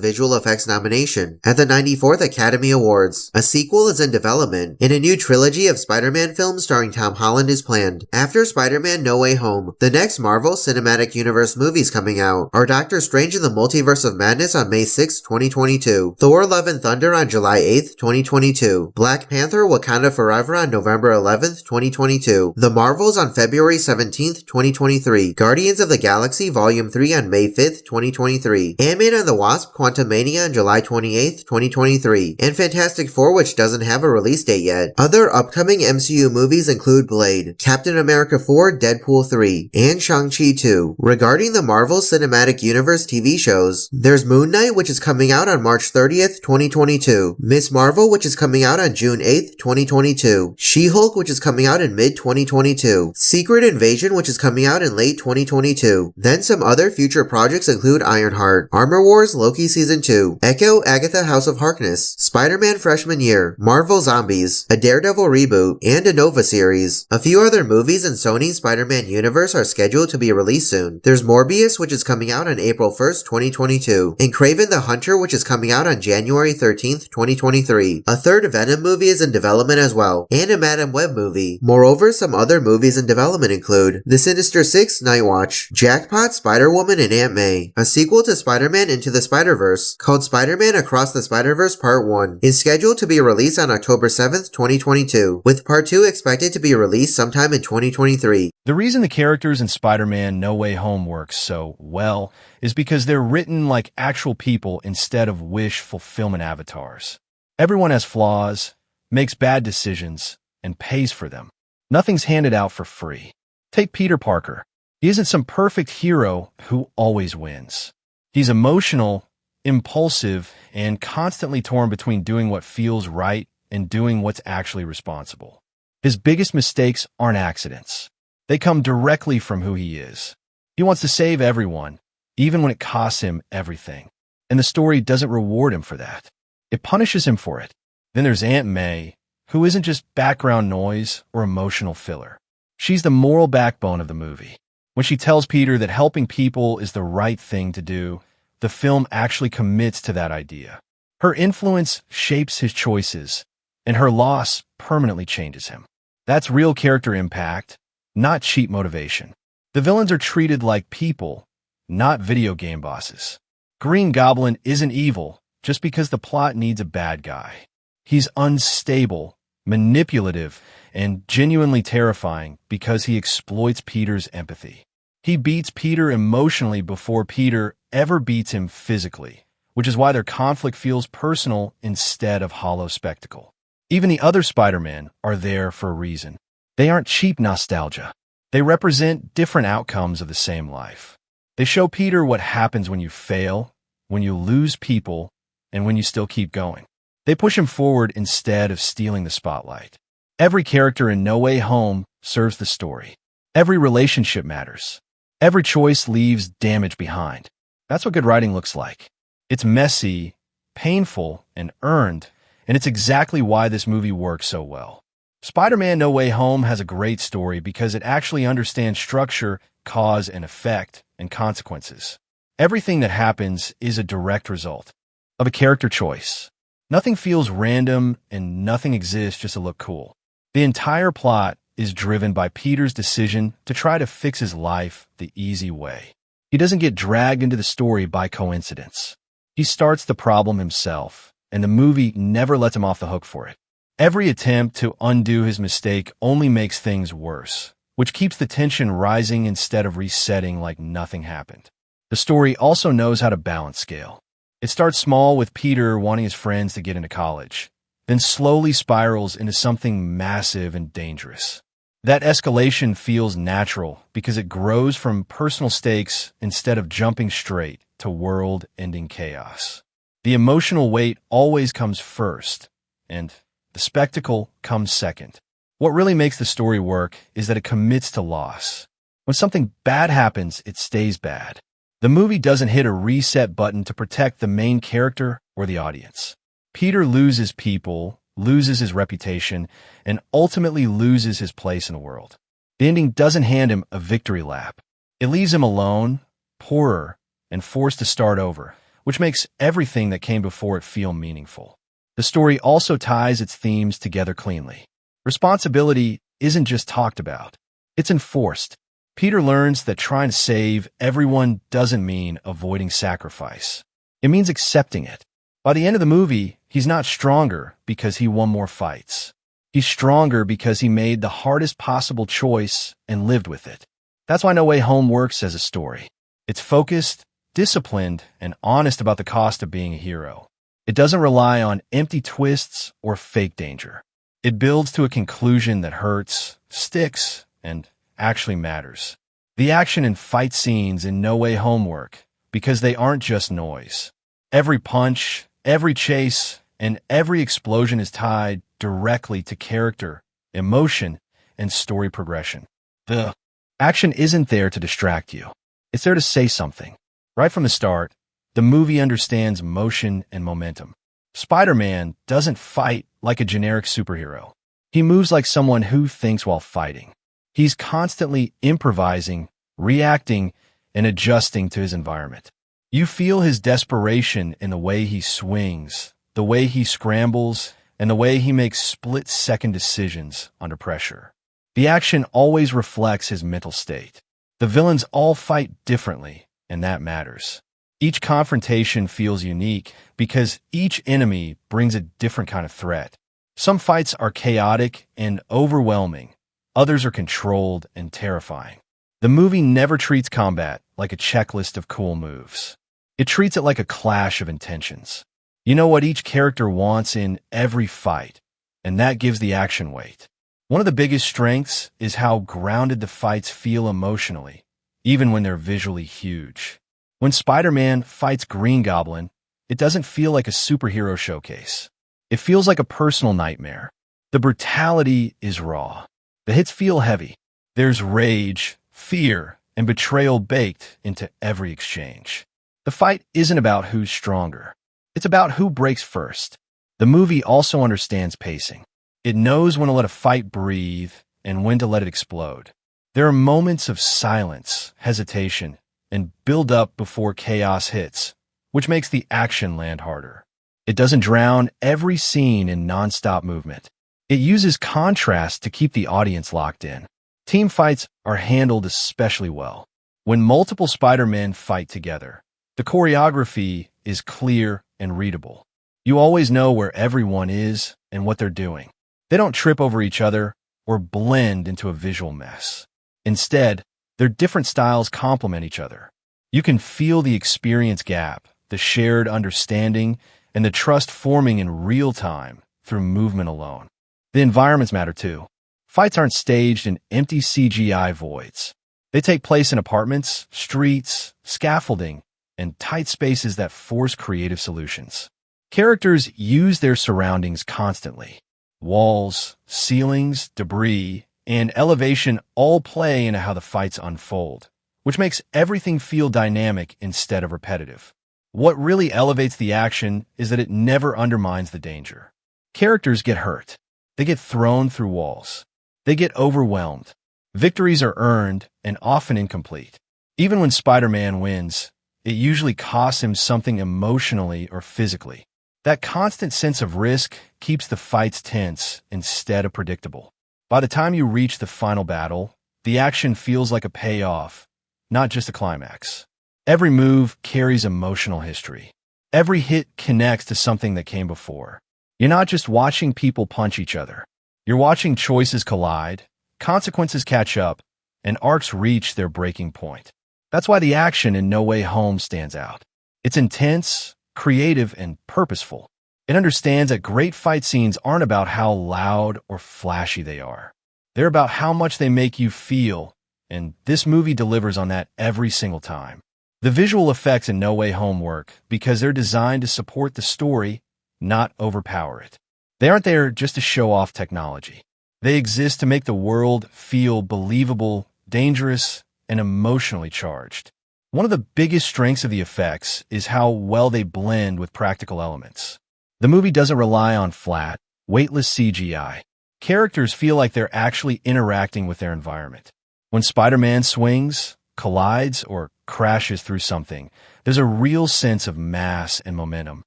Visual Effects nomination at the 94th Academy Awards. A sequel is in development, and a new trilogy of Spider-Man films starring Tom Holland is planned. After Spider-Man No Way Home, the next Marvel Cinematic Universe movies coming out are Doctor Strange in the Multiverse of Madness on May 6, 2022, Thor Love and Thunder on July 8, 2022, Black Panther Wakanda Forever on November 11, 2022, The Marvels on February 17, 2023, Guardians of the Galaxy Volume 3 on May 5, 2023, Ant-Man and the Wasp Quantumania on July 28, 2023, and Fantastic Four, which doesn't have a release date yet. Other upcoming MCU movies include Blade, Captain America 4, Deadpool 3, and Shang-Chi 2. Regarding the Marvel Cinematic Universe TV shows, there's Moon Knight, which is coming out on March 30th, 2022, Miss Marvel, which is coming out on June 8th, 2022, She-Hulk, which is coming out in mid-2022, Secret Invasion, which is coming out in late 2022. Then some other future projects include Ironheart, Armor Wars Loki Season 2, Echo Agatha House of Harkness, Spider-Man Freshman Year, Marvel Zombies, a Daredevil reboot, and a Nova series. A few other movies in Sony's Spider-Man universe are scheduled to be released soon. There's Morbius, which is coming out on April 1st, 2022, and Kraven the Hunter, which is coming out on January 13th, 2023. A third Venom movie is in development as well, and a Madam Web movie. Moreover, some other movies in development include The Sinister Six Night Watch, Jackpot, Spider-Woman, and Aunt May. A sequel to Spider-Man Into the Spider-Verse, called Spider-Man Across the Spider-Verse Part 1, is scheduled to be released on October 7th, 2022, with Part 2 expected to be released sometime in 2023. The reason the characters in Spider-Man No Way Home work so well is because they're written like actual people instead of wish fulfillment avatars. Everyone has flaws, makes bad decisions, and pays for them. Nothing's handed out for free. Take Peter Parker. He isn't some perfect hero who always wins. He's emotional, impulsive, and constantly torn between doing what feels right and doing what's actually responsible. His biggest mistakes aren't accidents. They come directly from who he is. He wants to save everyone, even when it costs him everything. And the story doesn't reward him for that. It punishes him for it. Then there's Aunt May, who isn't just background noise or emotional filler. She's the moral backbone of the movie. When she tells Peter that helping people is the right thing to do, the film actually commits to that idea. Her influence shapes his choices, and her loss permanently changes him. That's real character impact, not cheap motivation. The villains are treated like people, not video game bosses. Green Goblin isn't evil just because the plot needs a bad guy. He's unstable, manipulative, and genuinely terrifying because he exploits Peter's empathy. He beats Peter emotionally before Peter ever beats him physically, which is why their conflict feels personal instead of hollow spectacle. Even the other Spider-Men are there for a reason. They aren't cheap nostalgia. They represent different outcomes of the same life. They show Peter what happens when you fail, when you lose people, and when you still keep going. They push him forward instead of stealing the spotlight. Every character in No Way Home serves the story. Every relationship matters. Every choice leaves damage behind. That's what good writing looks like. It's messy, painful, and earned, and it's exactly why this movie works so well. Spider-Man No Way Home has a great story because it actually understands structure, cause and effect, and consequences. Everything that happens is a direct result of a character choice. Nothing feels random and nothing exists just to look cool. The entire plot is driven by Peter's decision to try to fix his life the easy way. He doesn't get dragged into the story by coincidence. He starts the problem himself, and the movie never lets him off the hook for it. Every attempt to undo his mistake only makes things worse, which keeps the tension rising instead of resetting like nothing happened. The story also knows how to balance scale. It starts small with Peter wanting his friends to get into college, then slowly spirals into something massive and dangerous. That escalation feels natural because it grows from personal stakes instead of jumping straight to world-ending chaos. The emotional weight always comes first, and the spectacle comes second. What really makes the story work is that it commits to loss. When something bad happens, it stays bad. The movie doesn't hit a reset button to protect the main character or the audience. Peter loses people, loses his reputation, and ultimately loses his place in the world. The ending doesn't hand him a victory lap. It leaves him alone, poorer, and forced to start over, which makes everything that came before it feel meaningful. The story also ties its themes together cleanly. Responsibility isn't just talked about, it's enforced. Peter learns that trying to save everyone doesn't mean avoiding sacrifice. It means accepting it. By the end of the movie, he's not stronger because he won more fights. He's stronger because he made the hardest possible choice and lived with it. That's why No Way Home works as a story. It's focused, disciplined, and honest about the cost of being a hero. It doesn't rely on empty twists or fake danger. It builds to a conclusion that hurts, sticks, and actually matters. The action and fight scenes in No Way Home work because they aren't just noise. Every punch, every chase, and every explosion is tied directly to character, emotion, and story progression. The action isn't there to distract you. It's there to say something. Right from the start, the movie understands motion and momentum. Spider-Man doesn't fight like a generic superhero. He moves like someone who thinks while fighting. He's constantly improvising, reacting, and adjusting to his environment. You feel his desperation in the way he swings, the way he scrambles, and the way he makes split-second decisions under pressure. The action always reflects his mental state. The villains all fight differently, and that matters. Each confrontation feels unique because each enemy brings a different kind of threat. Some fights are chaotic and overwhelming. Others are controlled and terrifying. The movie never treats combat like a checklist of cool moves. It treats it like a clash of intentions. You know what each character wants in every fight, and that gives the action weight. One of the biggest strengths is how grounded the fights feel emotionally, even when they're visually huge. When Spider-Man fights Green Goblin, it doesn't feel like a superhero showcase. It feels like a personal nightmare. The brutality is raw. The hits feel heavy. There's rage, fear, and betrayal baked into every exchange. The fight isn't about who's stronger. It's about who breaks first. The movie also understands pacing. It knows when to let a fight breathe and when to let it explode. There are moments of silence, hesitation, and build up before chaos hits, which makes the action land harder. It doesn't drown every scene in nonstop movement. It uses contrast to keep the audience locked in. Team fights are handled especially well. When multiple Spider-Men fight together, the choreography is clear and readable. You always know where everyone is and what they're doing. They don't trip over each other or blend into a visual mess. Instead, their different styles complement each other. You can feel the experience gap, the shared understanding, and the trust forming in real time through movement alone. The environments matter too. Fights aren't staged in empty CGI voids. They take place in apartments, streets, scaffolding, and tight spaces that force creative solutions. Characters use their surroundings constantly. Walls, ceilings, debris, and elevation all play into how the fights unfold, which makes everything feel dynamic instead of repetitive. What really elevates the action is that it never undermines the danger. Characters get hurt. They get thrown through walls. They get overwhelmed. Victories are earned and often incomplete. Even when Spider-Man wins, it usually costs him something emotionally or physically. That constant sense of risk keeps the fights tense instead of predictable. By the time you reach the final battle, the action feels like a payoff, not just a climax. Every move carries emotional history. Every hit connects to something that came before. You're not just watching people punch each other. You're watching choices collide, consequences catch up, and arcs reach their breaking point. That's why the action in No Way Home stands out. It's intense, creative, and purposeful. It understands that great fight scenes aren't about how loud or flashy they are. They're about how much they make you feel, and this movie delivers on that every single time. The visual effects in No Way Home work because they're designed to support the story, not overpower it. They aren't there just to show off technology. They exist to make the world feel believable, dangerous, and emotionally charged. One of the biggest strengths of the effects is how well they blend with practical elements. The movie doesn't rely on flat, weightless CGI. Characters feel like they're actually interacting with their environment. When Spider-Man swings, collides, or crashes through something, there's a real sense of mass and momentum.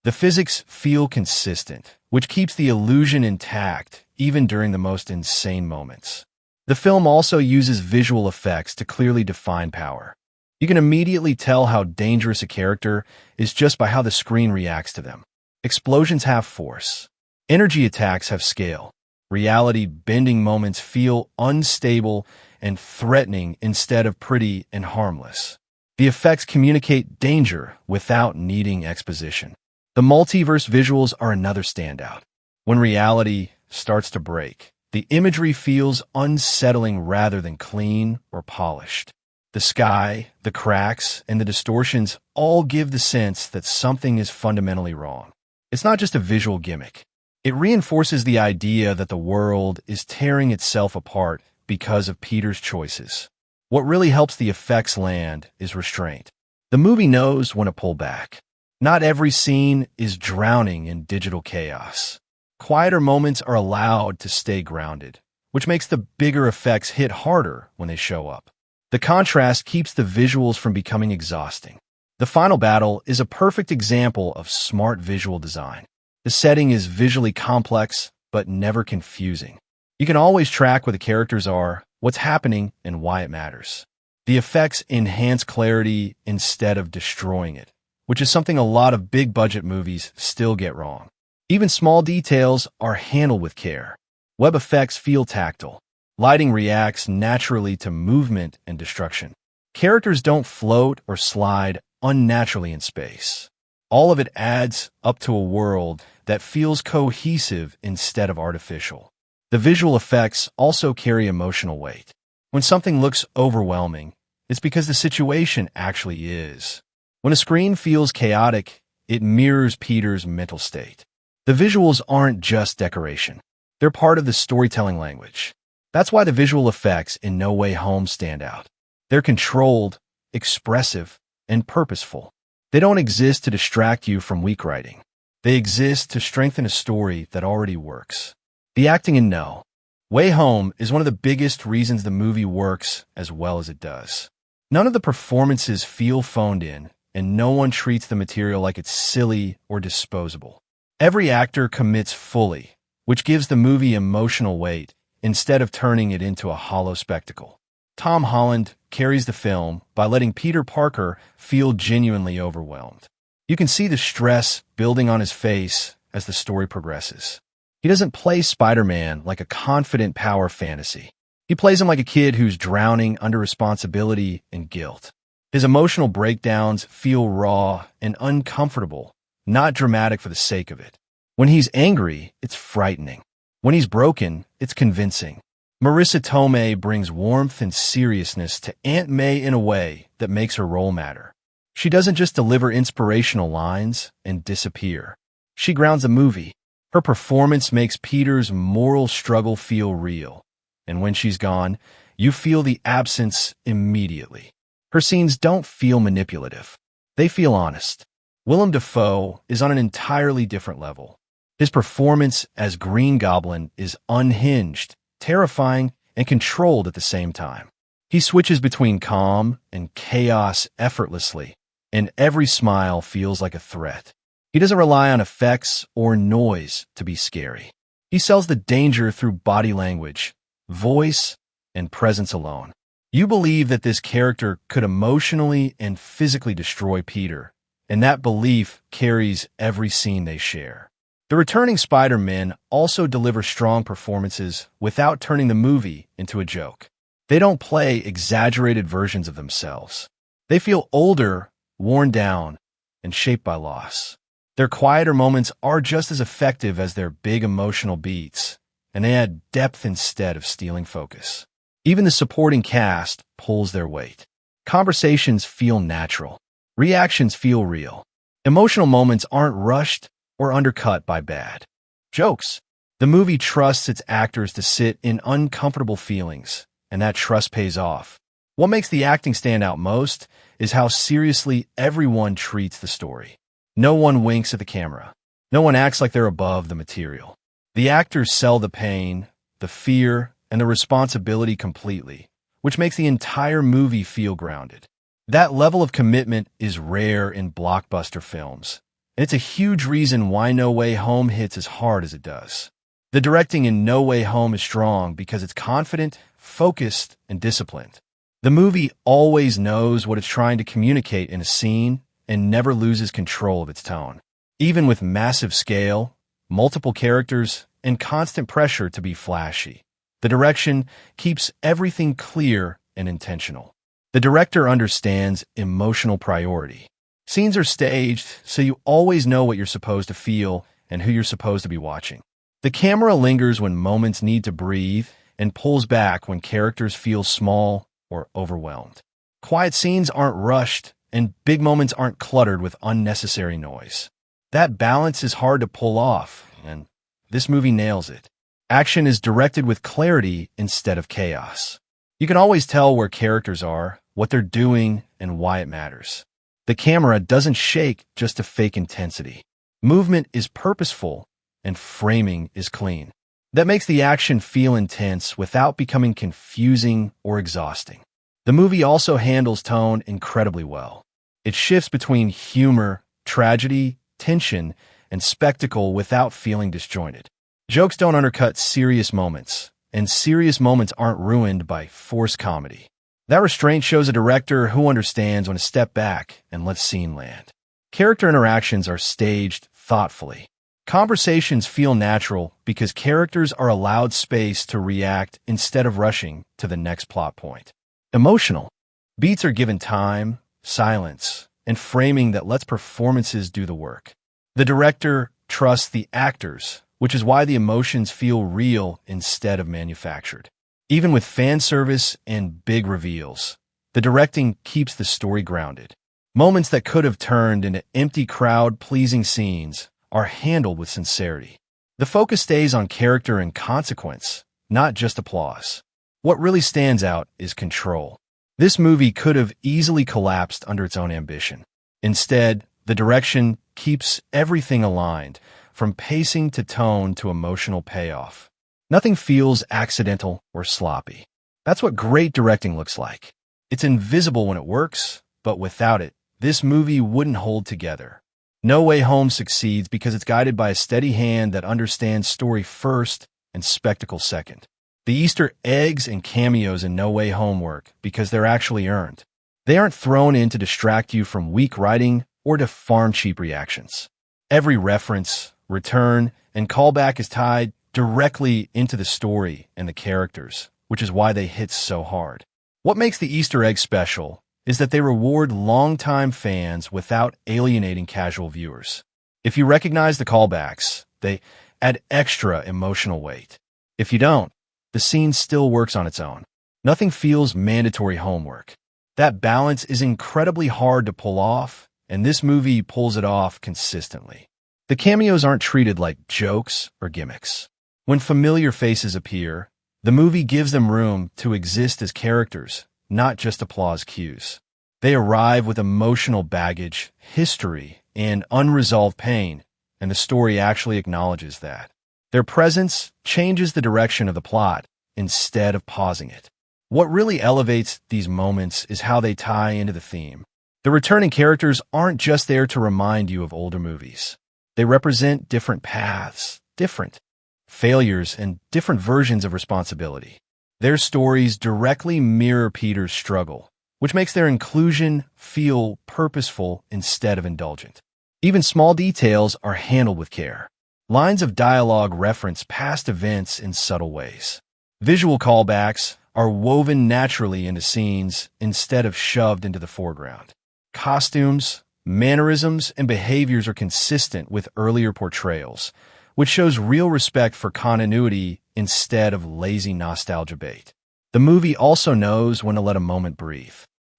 The physics feel consistent, which keeps the illusion intact even during the most insane moments. The film also uses visual effects to clearly define power. You can immediately tell how dangerous a character is just by how the screen reacts to them. Explosions have force. Energy attacks have scale. Reality-bending moments feel unstable and threatening instead of pretty and harmless. The effects communicate danger without needing exposition. The multiverse visuals are another standout. When reality starts to break, the imagery feels unsettling rather than clean or polished. The sky, the cracks, and the distortions all give the sense that something is fundamentally wrong. It's not just a visual gimmick. It reinforces the idea that the world is tearing itself apart because of Peter's choices. What really helps the effects land is restraint. The movie knows when to pull back. Not every scene is drowning in digital chaos. Quieter moments are allowed to stay grounded, which makes the bigger effects hit harder when they show up. The contrast keeps the visuals from becoming exhausting. The final battle is a perfect example of smart visual design. The setting is visually complex, but never confusing. You can always track where the characters are, what's happening, and why it matters. The effects enhance clarity instead of destroying it, which is something a lot of big-budget movies still get wrong. Even small details are handled with care. Web effects feel tactile. Lighting reacts naturally to movement and destruction. Characters don't float or slide unnaturally in space. All of it adds up to a world that feels cohesive instead of artificial. The visual effects also carry emotional weight. When something looks overwhelming, it's because the situation actually is. When a screen feels chaotic, it mirrors Peter's mental state. The visuals aren't just decoration. They're part of the storytelling language. That's why the visual effects in No Way Home stand out. They're controlled, expressive, and purposeful. They don't exist to distract you from weak writing. They exist to strengthen a story that already works. The acting in No Way Home is one of the biggest reasons the movie works as well as it does. None of the performances feel phoned in, and no one treats the material like it's silly or disposable. Every actor commits fully, which gives the movie emotional weight instead of turning it into a hollow spectacle. Tom Holland carries the film by letting Peter Parker feel genuinely overwhelmed. You can see the stress building on his face as the story progresses. He doesn't play Spider-Man like a confident power fantasy. He plays him like a kid who's drowning under responsibility and guilt. His emotional breakdowns feel raw and uncomfortable, not dramatic for the sake of it. When he's angry, it's frightening. When he's broken, it's convincing. Marissa Tomei brings warmth and seriousness to Aunt May in a way that makes her role matter. She doesn't just deliver inspirational lines and disappear. She grounds the movie. Her performance makes Peter's moral struggle feel real. And when she's gone, you feel the absence immediately. Her scenes don't feel manipulative. They feel honest. Willem Dafoe is on an entirely different level. His performance as Green Goblin is unhinged, terrifying, and controlled at the same time. He switches between calm and chaos effortlessly, and every smile feels like a threat. He doesn't rely on effects or noise to be scary. He sells the danger through body language, voice, and presence alone. You believe that this character could emotionally and physically destroy Peter, and that belief carries every scene they share. The returning Spider-Men also deliver strong performances without turning the movie into a joke. They don't play exaggerated versions of themselves. They feel older, worn down, and shaped by loss. Their quieter moments are just as effective as their big emotional beats, and they add depth instead of stealing focus. Even the supporting cast pulls their weight. Conversations feel natural. Reactions feel real. Emotional moments aren't rushed or undercut by bad jokes. The movie trusts its actors to sit in uncomfortable feelings, and that trust pays off. What makes the acting stand out most is how seriously everyone treats the story. No one winks at the camera. No one acts like they're above the material. The actors sell the pain, the fear, and the responsibility completely, which makes the entire movie feel grounded. That level of commitment is rare in blockbuster films, and it's a huge reason why No Way Home hits as hard as it does. The directing in No Way Home is strong because it's confident, focused, and disciplined. The movie always knows what it's trying to communicate in a scene and never loses control of its tone. Even with massive scale, multiple characters, and constant pressure to be flashy, the direction keeps everything clear and intentional. The director understands emotional priority. Scenes are staged, so you always know what you're supposed to feel and who you're supposed to be watching. The camera lingers when moments need to breathe and pulls back when characters feel small or overwhelmed. Quiet scenes aren't rushed, and big moments aren't cluttered with unnecessary noise. That balance is hard to pull off, and this movie nails it. Action is directed with clarity instead of chaos. You can always tell where characters are, what they're doing, and why it matters. The camera doesn't shake just to fake intensity. Movement is purposeful, and framing is clean. That makes the action feel intense without becoming confusing or exhausting. The movie also handles tone incredibly well. It shifts between humor, tragedy, tension, and spectacle without feeling disjointed. Jokes don't undercut serious moments, and serious moments aren't ruined by forced comedy. That restraint shows a director who understands when to step back and let scene land. Character interactions are staged thoughtfully. Conversations feel natural because characters are allowed space to react instead of rushing to the next plot point. Emotional. Beats are given time, silence, and framing that lets performances do the work. The director trusts the actors, which is why the emotions feel real instead of manufactured. Even with fan service and big reveals, the directing keeps the story grounded. Moments that could have turned into empty crowd-pleasing scenes are handled with sincerity. The focus stays on character and consequence, not just applause. What really stands out is control. This movie could have easily collapsed under its own ambition. Instead, the direction keeps everything aligned, from pacing to tone to emotional payoff. Nothing feels accidental or sloppy. That's what great directing looks like. It's invisible when it works, but without it, this movie wouldn't hold together. No Way Home succeeds because it's guided by a steady hand that understands story first and spectacle second. The Easter eggs and cameos in No Way Home work because they're actually earned. They aren't thrown in to distract you from weak writing or to farm-cheap reactions. Every reference, return, and callback is tied directly into the story and the characters, which is why they hit so hard. What makes the Easter eggs special is that they reward longtime fans without alienating casual viewers. If you recognize the callbacks, they add extra emotional weight. If you don't, the scene still works on its own. Nothing feels mandatory homework. That balance is incredibly hard to pull off, and this movie pulls it off consistently. The cameos aren't treated like jokes or gimmicks. When familiar faces appear, the movie gives them room to exist as characters, not just applause cues. They arrive with emotional baggage, history, and unresolved pain, and the story actually acknowledges that. Their presence changes the direction of the plot instead of pausing it. What really elevates these moments is how they tie into the theme. The returning characters aren't just there to remind you of older movies. They represent different paths, different failures, and different versions of responsibility. Their stories directly mirror Peter's struggle, which makes their inclusion feel purposeful instead of indulgent. Even small details are handled with care. Lines of dialogue reference past events in subtle ways. Visual callbacks are woven naturally into scenes instead of shoved into the foreground. Costumes, mannerisms, and behaviors are consistent with earlier portrayals, which shows real respect for continuity instead of lazy nostalgia bait. The movie also knows when to let a moment breathe.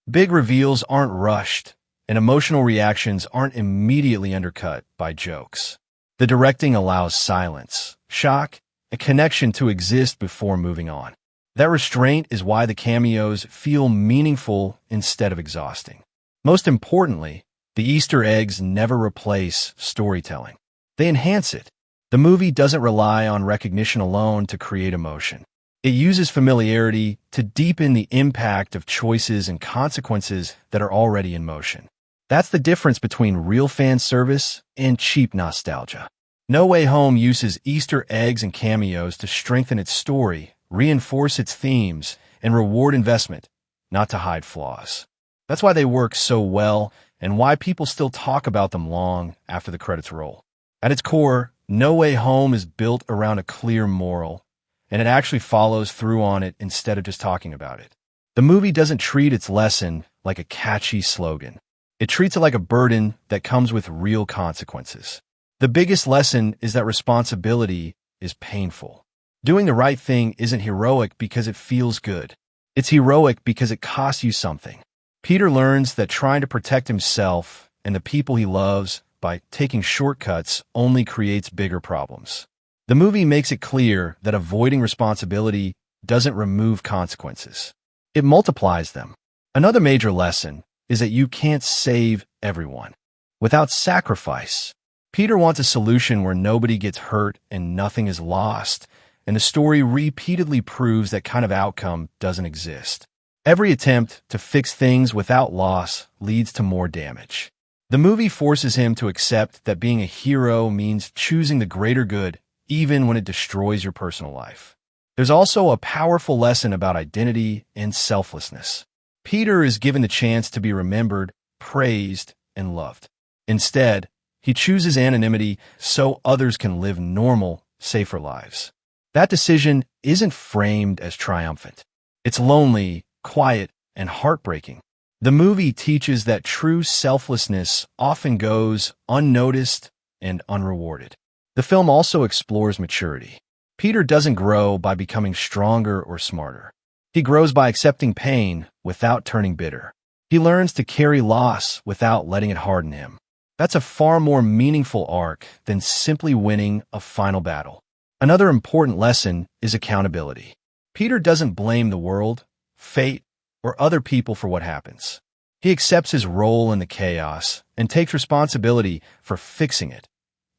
Big reveals aren't rushed, and emotional reactions aren't immediately undercut by jokes. The directing allows silence, shock, a connection to exist before moving on. That restraint is why the cameos feel meaningful instead of exhausting. Most importantly, the Easter eggs never replace storytelling. They enhance it. The movie doesn't rely on recognition alone to create emotion. It uses familiarity to deepen the impact of choices and consequences that are already in motion. That's the difference between real fan service and cheap nostalgia. No Way Home uses Easter eggs and cameos to strengthen its story, reinforce its themes, and reward investment, not to hide flaws. That's why they work so well and why people still talk about them long after the credits roll. At its core, No Way Home is built around a clear moral, and it actually follows through on it instead of just talking about it. The movie doesn't treat its lesson like a catchy slogan. It treats it like a burden that comes with real consequences. The biggest lesson is that responsibility is painful. Doing the right thing isn't heroic because it feels good. It's heroic because it costs you something. Peter learns that trying to protect himself and the people he loves by taking shortcuts only creates bigger problems. The movie makes it clear that avoiding responsibility doesn't remove consequences. It multiplies them. Another major lesson is that you can't save everyone. Without sacrifice, Peter wants a solution where nobody gets hurt and nothing is lost, and the story repeatedly proves that kind of outcome doesn't exist. Every attempt to fix things without loss leads to more damage. The movie forces him to accept that being a hero means choosing the greater good, even when it destroys your personal life. There's also a powerful lesson about identity and selflessness. Peter is given the chance to be remembered, praised, and loved. Instead, he chooses anonymity so others can live normal, safer lives. That decision isn't framed as triumphant. It's lonely, quiet, and heartbreaking. The movie teaches that true selflessness often goes unnoticed and unrewarded. The film also explores maturity. Peter doesn't grow by becoming stronger or smarter. He grows by accepting pain without turning bitter. He learns to carry loss without letting it harden him. That's a far more meaningful arc than simply winning a final battle. Another important lesson is accountability. Peter doesn't blame the world, fate, or other people for what happens. He accepts his role in the chaos and takes responsibility for fixing it,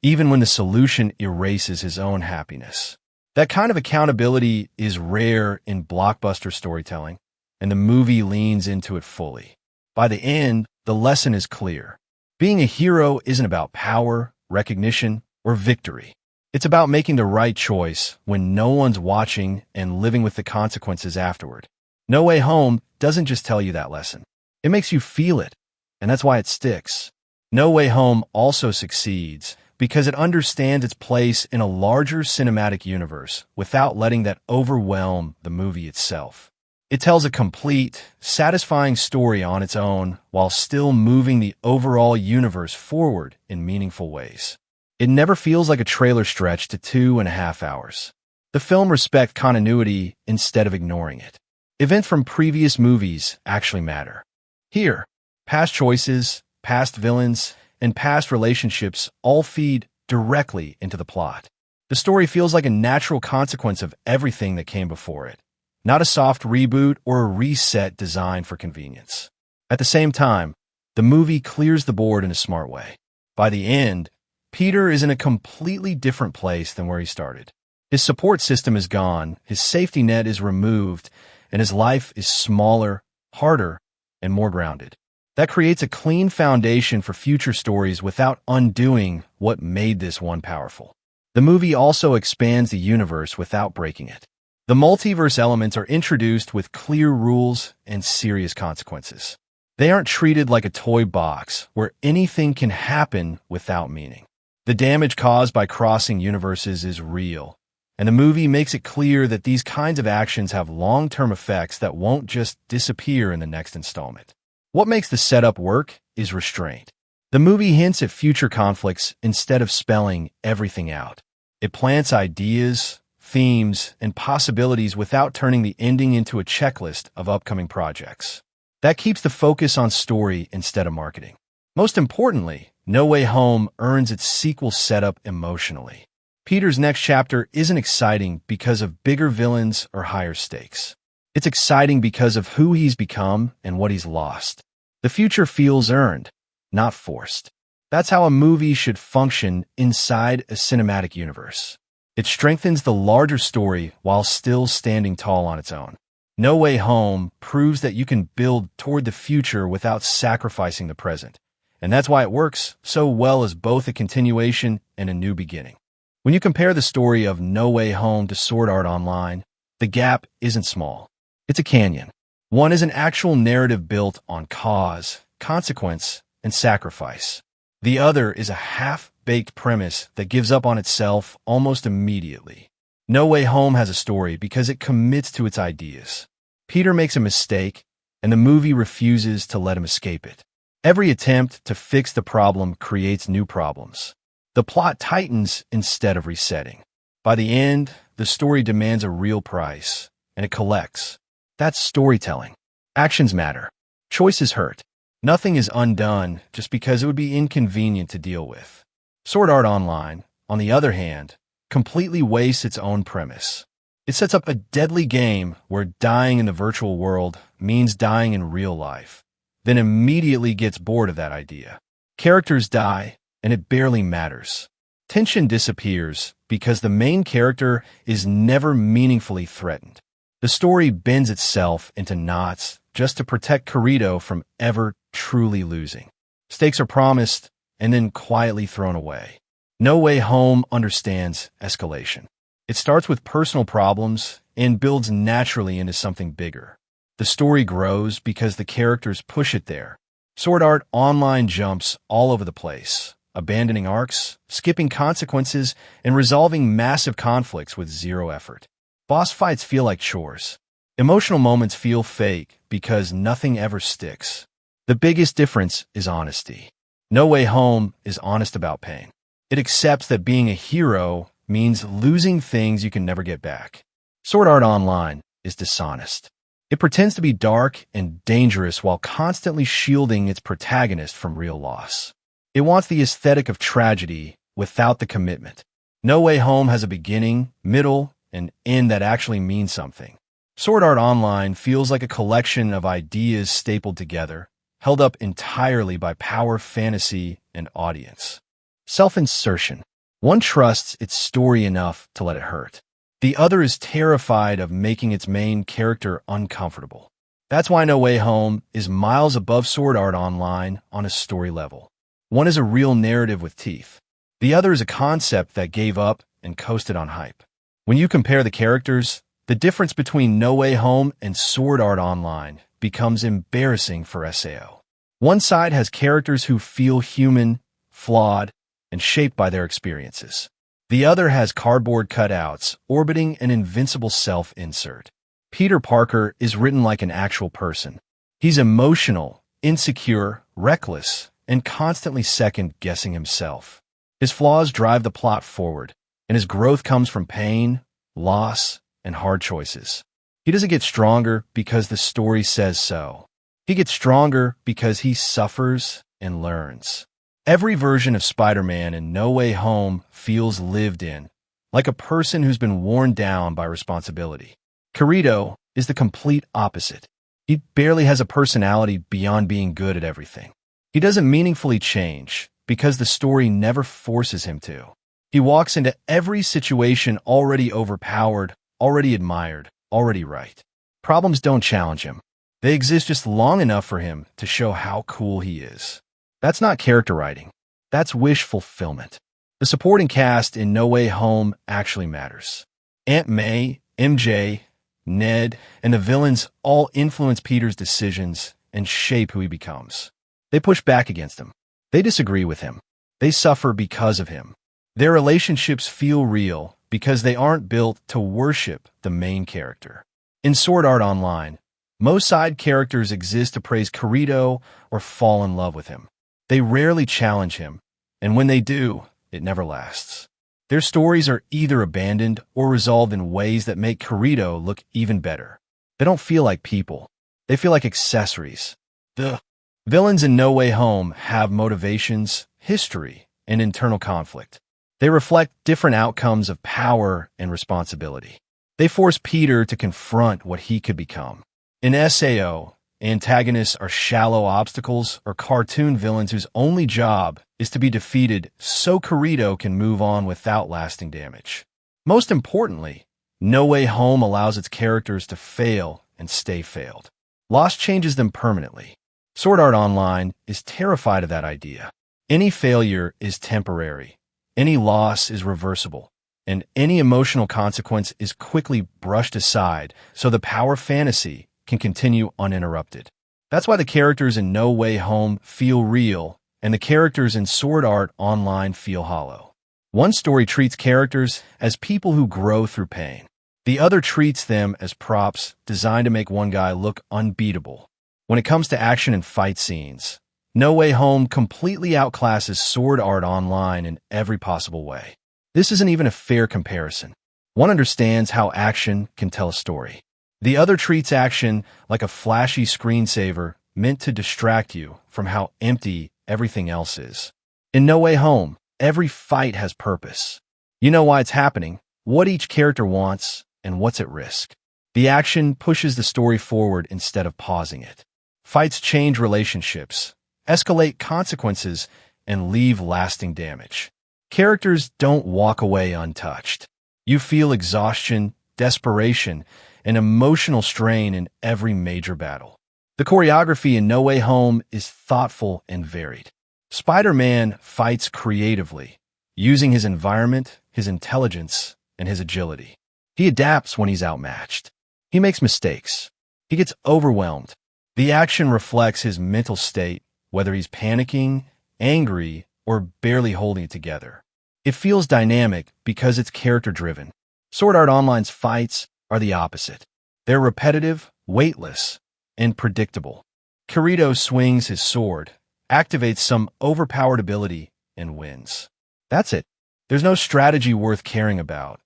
even when the solution erases his own happiness. That kind of accountability is rare in blockbuster storytelling, and the movie leans into it fully. By the end, the lesson is clear. Being a hero isn't about power, recognition, or victory. It's about making the right choice when no one's watching and living with the consequences afterward. No Way Home doesn't just tell you that lesson. It makes you feel it, and that's why it sticks. No Way Home also succeeds because it understands its place in a larger cinematic universe without letting that overwhelm the movie itself. It tells a complete, satisfying story on its own while still moving the overall universe forward in meaningful ways. It never feels like a trailer stretch to 2.5 hours. The film respects continuity instead of ignoring it. Events from previous movies actually matter. Here, past choices, past villains, and past relationships all feed directly into the plot. The story feels like a natural consequence of everything that came before it, not a soft reboot or a reset designed for convenience. At the same time, the movie clears the board in a smart way. By the end, Peter is in a completely different place than where he started. His support system is gone, his safety net is removed, and his life is smaller, harder, and more grounded. That creates a clean foundation for future stories without undoing what made this one powerful. The movie also expands the universe without breaking it. The multiverse elements are introduced with clear rules and serious consequences. They aren't treated like a toy box where anything can happen without meaning. The damage caused by crossing universes is real, and the movie makes it clear that these kinds of actions have long-term effects that won't just disappear in the next installment. What makes the setup work is restraint. The movie hints at future conflicts instead of spelling everything out. It plants ideas, themes, and possibilities without turning the ending into a checklist of upcoming projects. That keeps the focus on story instead of marketing. Most importantly, No Way Home earns its sequel setup emotionally. Peter's next chapter isn't exciting because of bigger villains or higher stakes. It's exciting because of who he's become and what he's lost. The future feels earned, not forced. That's how a movie should function inside a cinematic universe. It strengthens the larger story while still standing tall on its own. No Way Home proves that you can build toward the future without sacrificing the present. And that's why it works so well as both a continuation and a new beginning. When you compare the story of No Way Home to Sword Art Online, the gap isn't small. It's a canyon. One is an actual narrative built on cause, consequence, and sacrifice. The other is a half-baked premise that gives up on itself almost immediately. No Way Home has a story because it commits to its ideas. Peter makes a mistake, and the movie refuses to let him escape it. Every attempt to fix the problem creates new problems. The plot tightens instead of resetting. By the end, the story demands a real price, and it collects. That's storytelling. Actions matter. Choices hurt. Nothing is undone just because it would be inconvenient to deal with. Sword Art Online, on the other hand, completely wastes its own premise. It sets up a deadly game where dying in the virtual world means dying in real life, then immediately gets bored of that idea. Characters die, and it barely matters. Tension disappears because the main character is never meaningfully threatened. The story bends itself into knots just to protect Kirito from ever truly losing. Stakes are promised and then quietly thrown away. No Way Home understands escalation. It starts with personal problems and builds naturally into something bigger. The story grows because the characters push it there. Sword Art Online jumps all over the place, abandoning arcs, skipping consequences, and resolving massive conflicts with zero effort. Boss fights feel like chores. Emotional moments feel fake because nothing ever sticks. The biggest difference is honesty. No Way Home is honest about pain. It accepts that being a hero means losing things you can never get back. Sword Art Online is dishonest. It pretends to be dark and dangerous while constantly shielding its protagonist from real loss. It wants the aesthetic of tragedy without the commitment. No Way Home has a beginning, middle, and end that actually means something. Sword Art Online feels like a collection of ideas stapled together, held up entirely by power, fantasy, and audience. Self-insertion. One trusts its story enough to let it hurt. The other is terrified of making its main character uncomfortable. That's why No Way Home is miles above Sword Art Online on a story level. One is a real narrative with teeth. The other is a concept that gave up and coasted on hype. When you compare the characters, the difference between No Way Home and Sword Art Online becomes embarrassing for SAO. One side has characters who feel human, flawed, and shaped by their experiences. The other has cardboard cutouts orbiting an invincible self-insert. Peter Parker is written like an actual person. He's emotional, insecure, reckless, and constantly second-guessing himself. His flaws drive the plot forward, and his growth comes from pain, loss, and hard choices. He doesn't get stronger because the story says so. He gets stronger because he suffers and learns. Every version of Spider-Man in No Way Home feels lived in, like a person who's been worn down by responsibility. Kirito is the complete opposite. He barely has a personality beyond being good at everything. He doesn't meaningfully change because the story never forces him to. He walks into every situation already overpowered, already admired, already right. Problems don't challenge him. They exist just long enough for him to show how cool he is. That's not character writing. That's wish fulfillment. The supporting cast in No Way Home actually matters. Aunt May, MJ, Ned, and the villains all influence Peter's decisions and shape who he becomes. They push back against him. They disagree with him. They suffer because of him. Their relationships feel real because they aren't built to worship the main character. In Sword Art Online, most side characters exist to praise Kirito or fall in love with him. They rarely challenge him, and when they do, it never lasts. Their stories are either abandoned or resolved in ways that make Kirito look even better. They don't feel like people. They feel like accessories. The villains in No Way Home have motivations, history, and internal conflict. They reflect different outcomes of power and responsibility. They force Peter to confront what he could become. In SAO, antagonists are shallow obstacles or cartoon villains whose only job is to be defeated so Kirito can move on without lasting damage. Most importantly, No Way Home allows its characters to fail and stay failed. Loss changes them permanently. Sword Art Online is terrified of that idea. Any failure is temporary, any loss is reversible, and any emotional consequence is quickly brushed aside so the power fantasy can continue uninterrupted. That's why the characters in No Way Home feel real, and the characters in Sword Art Online feel hollow. One story treats characters as people who grow through pain. The other treats them as props designed to make one guy look unbeatable. When it comes to action and fight scenes, No Way Home completely outclasses Sword Art Online in every possible way. This isn't even a fair comparison. One understands how action can tell a story. The other treats action like a flashy screensaver meant to distract you from how empty everything else is. In No Way Home, every fight has purpose. You know why it's happening, what each character wants, and what's at risk. The action pushes the story forward instead of pausing it. Fights change relationships, escalate consequences, and leave lasting damage. Characters don't walk away untouched. You feel exhaustion, desperation, and emotional strain in every major battle. The choreography in No Way Home is thoughtful and varied. Spider-Man fights creatively, using his environment, his intelligence, and his agility. He adapts when he's outmatched. He makes mistakes. He gets overwhelmed. The action reflects his mental state, whether he's panicking, angry, or barely holding it together. It feels dynamic because it's character-driven. Sword Art Online's fights are the opposite. They're repetitive, weightless, and predictable. Kirito swings his sword, activates some overpowered ability, and wins. That's it. There's no strategy worth caring about,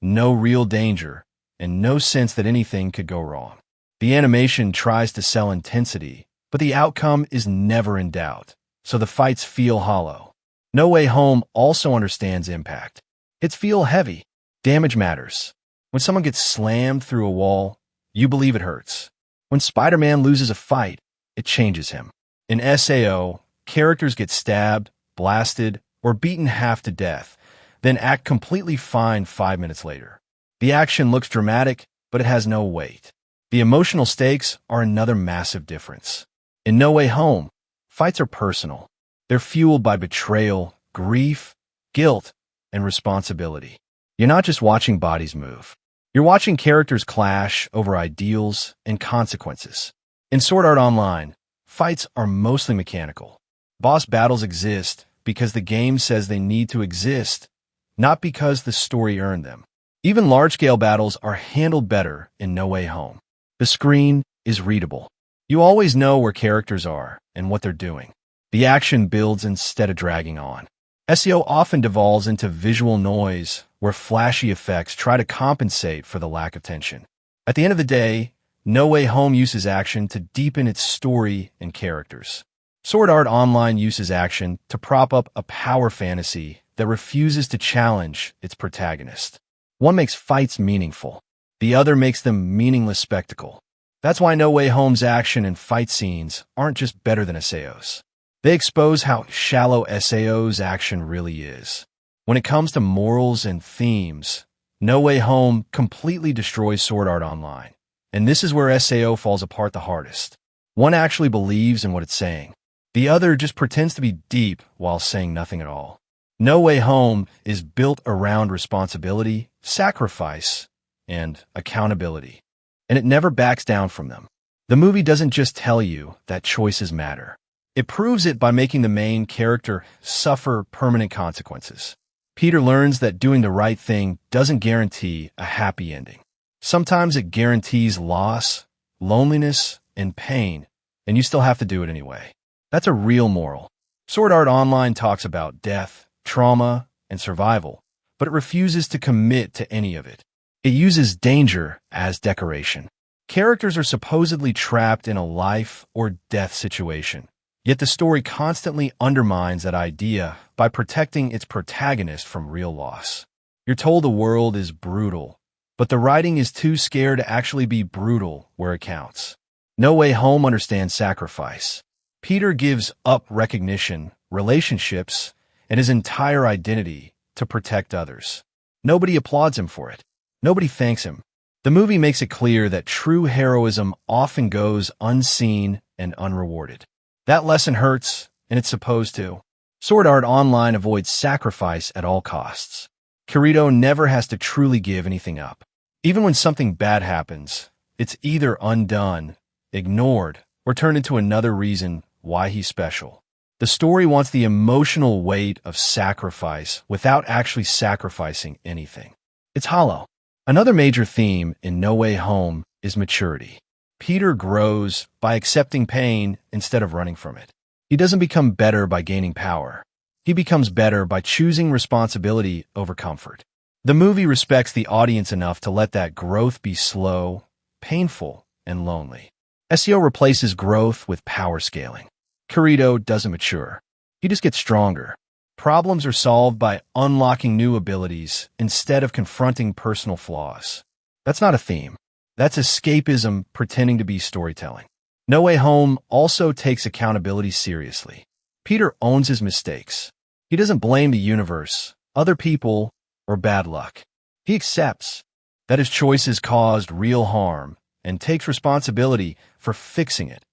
no real danger, and no sense that anything could go wrong. The animation tries to sell intensity, but the outcome is never in doubt, so the fights feel hollow. No Way Home also understands impact. It's feel heavy. Damage matters. When someone gets slammed through a wall, you believe it hurts. When Spider-Man loses a fight, it changes him. In SAO, characters get stabbed, blasted, or beaten half to death, then act completely fine 5 minutes later. The action looks dramatic, but it has no weight. The emotional stakes are another massive difference. In No Way Home, fights are personal. They're fueled by betrayal, grief, guilt, and responsibility. You're not just watching bodies move. You're watching characters clash over ideals and consequences. In Sword Art Online, fights are mostly mechanical. Boss battles exist because the game says they need to exist, not because the story earned them. Even large-scale battles are handled better in No Way Home. The screen is readable. You always know where characters are and what they're doing. The action builds instead of dragging on. SEO often devolves into visual noise where flashy effects try to compensate for the lack of tension. At the end of the day, No Way Home uses action to deepen its story and characters. Sword Art Online uses action to prop up a power fantasy that refuses to challenge its protagonist. One makes fights meaningful. The other makes them meaningless spectacle. That's why No Way Home's action and fight scenes aren't just better than SAO's. They expose how shallow SAO's action really is. When it comes to morals and themes, No Way Home completely destroys Sword Art Online. And this is where SAO falls apart the hardest. One actually believes in what it's saying. The other just pretends to be deep while saying nothing at all. No Way Home is built around responsibility, sacrifice, and accountability. And it never backs down from them. The movie doesn't just tell you that choices matter. It proves it by making the main character suffer permanent consequences. Peter learns that doing the right thing doesn't guarantee a happy ending. Sometimes it guarantees loss, loneliness, and pain, and you still have to do it anyway. That's a real moral. Sword Art Online talks about death, trauma, and survival, but it refuses to commit to any of it. It uses danger as decoration. Characters are supposedly trapped in a life or death situation, Yet the story constantly undermines that idea by protecting its protagonist from real loss. You're told the world is brutal, but the writing is too scared to actually be brutal where it counts. No Way Home understands sacrifice. Peter gives up recognition, relationships, and his entire identity to protect others. Nobody applauds him for it. Nobody thanks him. The movie makes it clear that true heroism often goes unseen and unrewarded. That lesson hurts, and it's supposed to. Sword Art Online avoids sacrifice at all costs. Kirito never has to truly give anything up. Even when something bad happens, it's either undone, ignored, or turned into another reason why he's special. The story wants the emotional weight of sacrifice without actually sacrificing anything. It's hollow. Another major theme in No Way Home is maturity. Peter grows by accepting pain instead of running from it. He doesn't become better by gaining power. He becomes better by choosing responsibility over comfort. The movie respects the audience enough to let that growth be slow, painful, and lonely. SEO replaces growth with power scaling. Kirito doesn't mature. He just gets stronger. Problems are solved by unlocking new abilities instead of confronting personal flaws. That's not a theme. That's escapism pretending to be storytelling. No Way Home also takes accountability seriously. Peter owns his mistakes. He doesn't blame the universe, other people, or bad luck. He accepts that his choices caused real harm and takes responsibility for fixing it,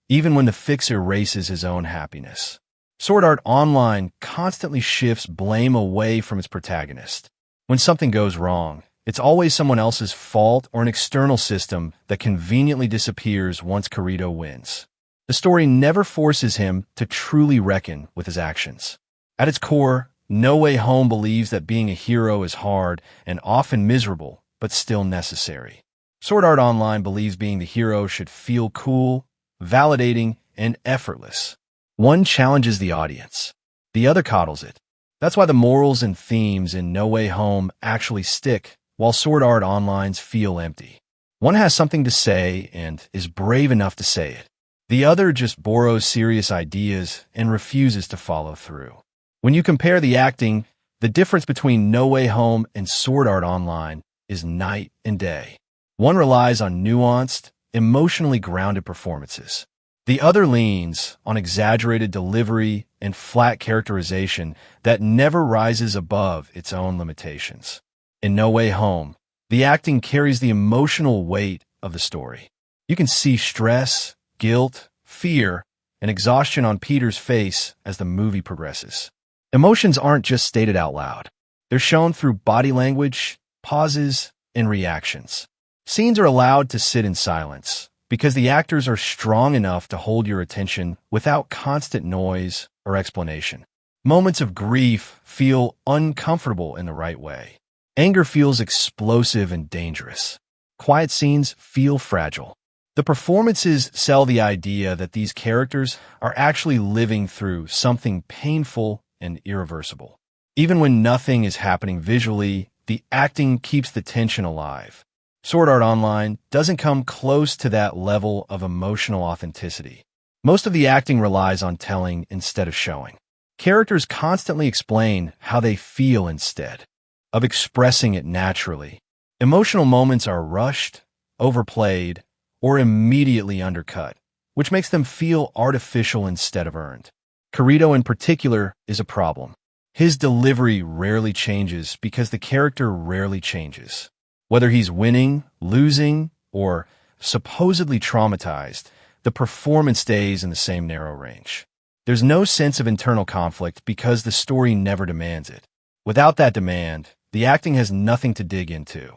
even when the fix erases his own happiness. Sword Art Online constantly shifts blame away from its protagonist. When something goes wrong, it's always someone else's fault or an external system that conveniently disappears once Kirito wins. The story never forces him to truly reckon with his actions. At its core, No Way Home believes that being a hero is hard and often miserable, but still necessary. Sword Art Online believes being the hero should feel cool, validating, and effortless. One challenges the audience. The other coddles it. That's why the morals and themes in No Way Home actually stick, while Sword Art Online's feel empty. One has something to say and is brave enough to say it. The other just borrows serious ideas and refuses to follow through. When you compare the acting, the difference between No Way Home and Sword Art Online is night and day. One relies on nuanced, emotionally grounded performances. The other leans on exaggerated delivery and flat characterization that never rises above its own limitations. In No Way Home, the acting carries the emotional weight of the story. You can see stress, guilt, fear, and exhaustion on Peter's face as the movie progresses. Emotions aren't just stated out loud. They're shown through body language, pauses, and reactions. Scenes are allowed to sit in silence because the actors are strong enough to hold your attention without constant noise or explanation. Moments of grief feel uncomfortable in the right way. Anger feels explosive and dangerous. Quiet scenes feel fragile. The performances sell the idea that these characters are actually living through something painful and irreversible. Even when nothing is happening visually, the acting keeps the tension alive. Sword Art Online doesn't come close to that level of emotional authenticity. Most of the acting relies on telling instead of showing. Characters constantly explain how they feel instead of expressing it naturally. Emotional moments are rushed, overplayed, or immediately undercut, which makes them feel artificial instead of earned. Kirito in particular is a problem. His delivery rarely changes because the character rarely changes. Whether he's winning, losing, or supposedly traumatized, the performance stays in the same narrow range. There's no sense of internal conflict because the story never demands it. Without that demand, the acting has nothing to dig into.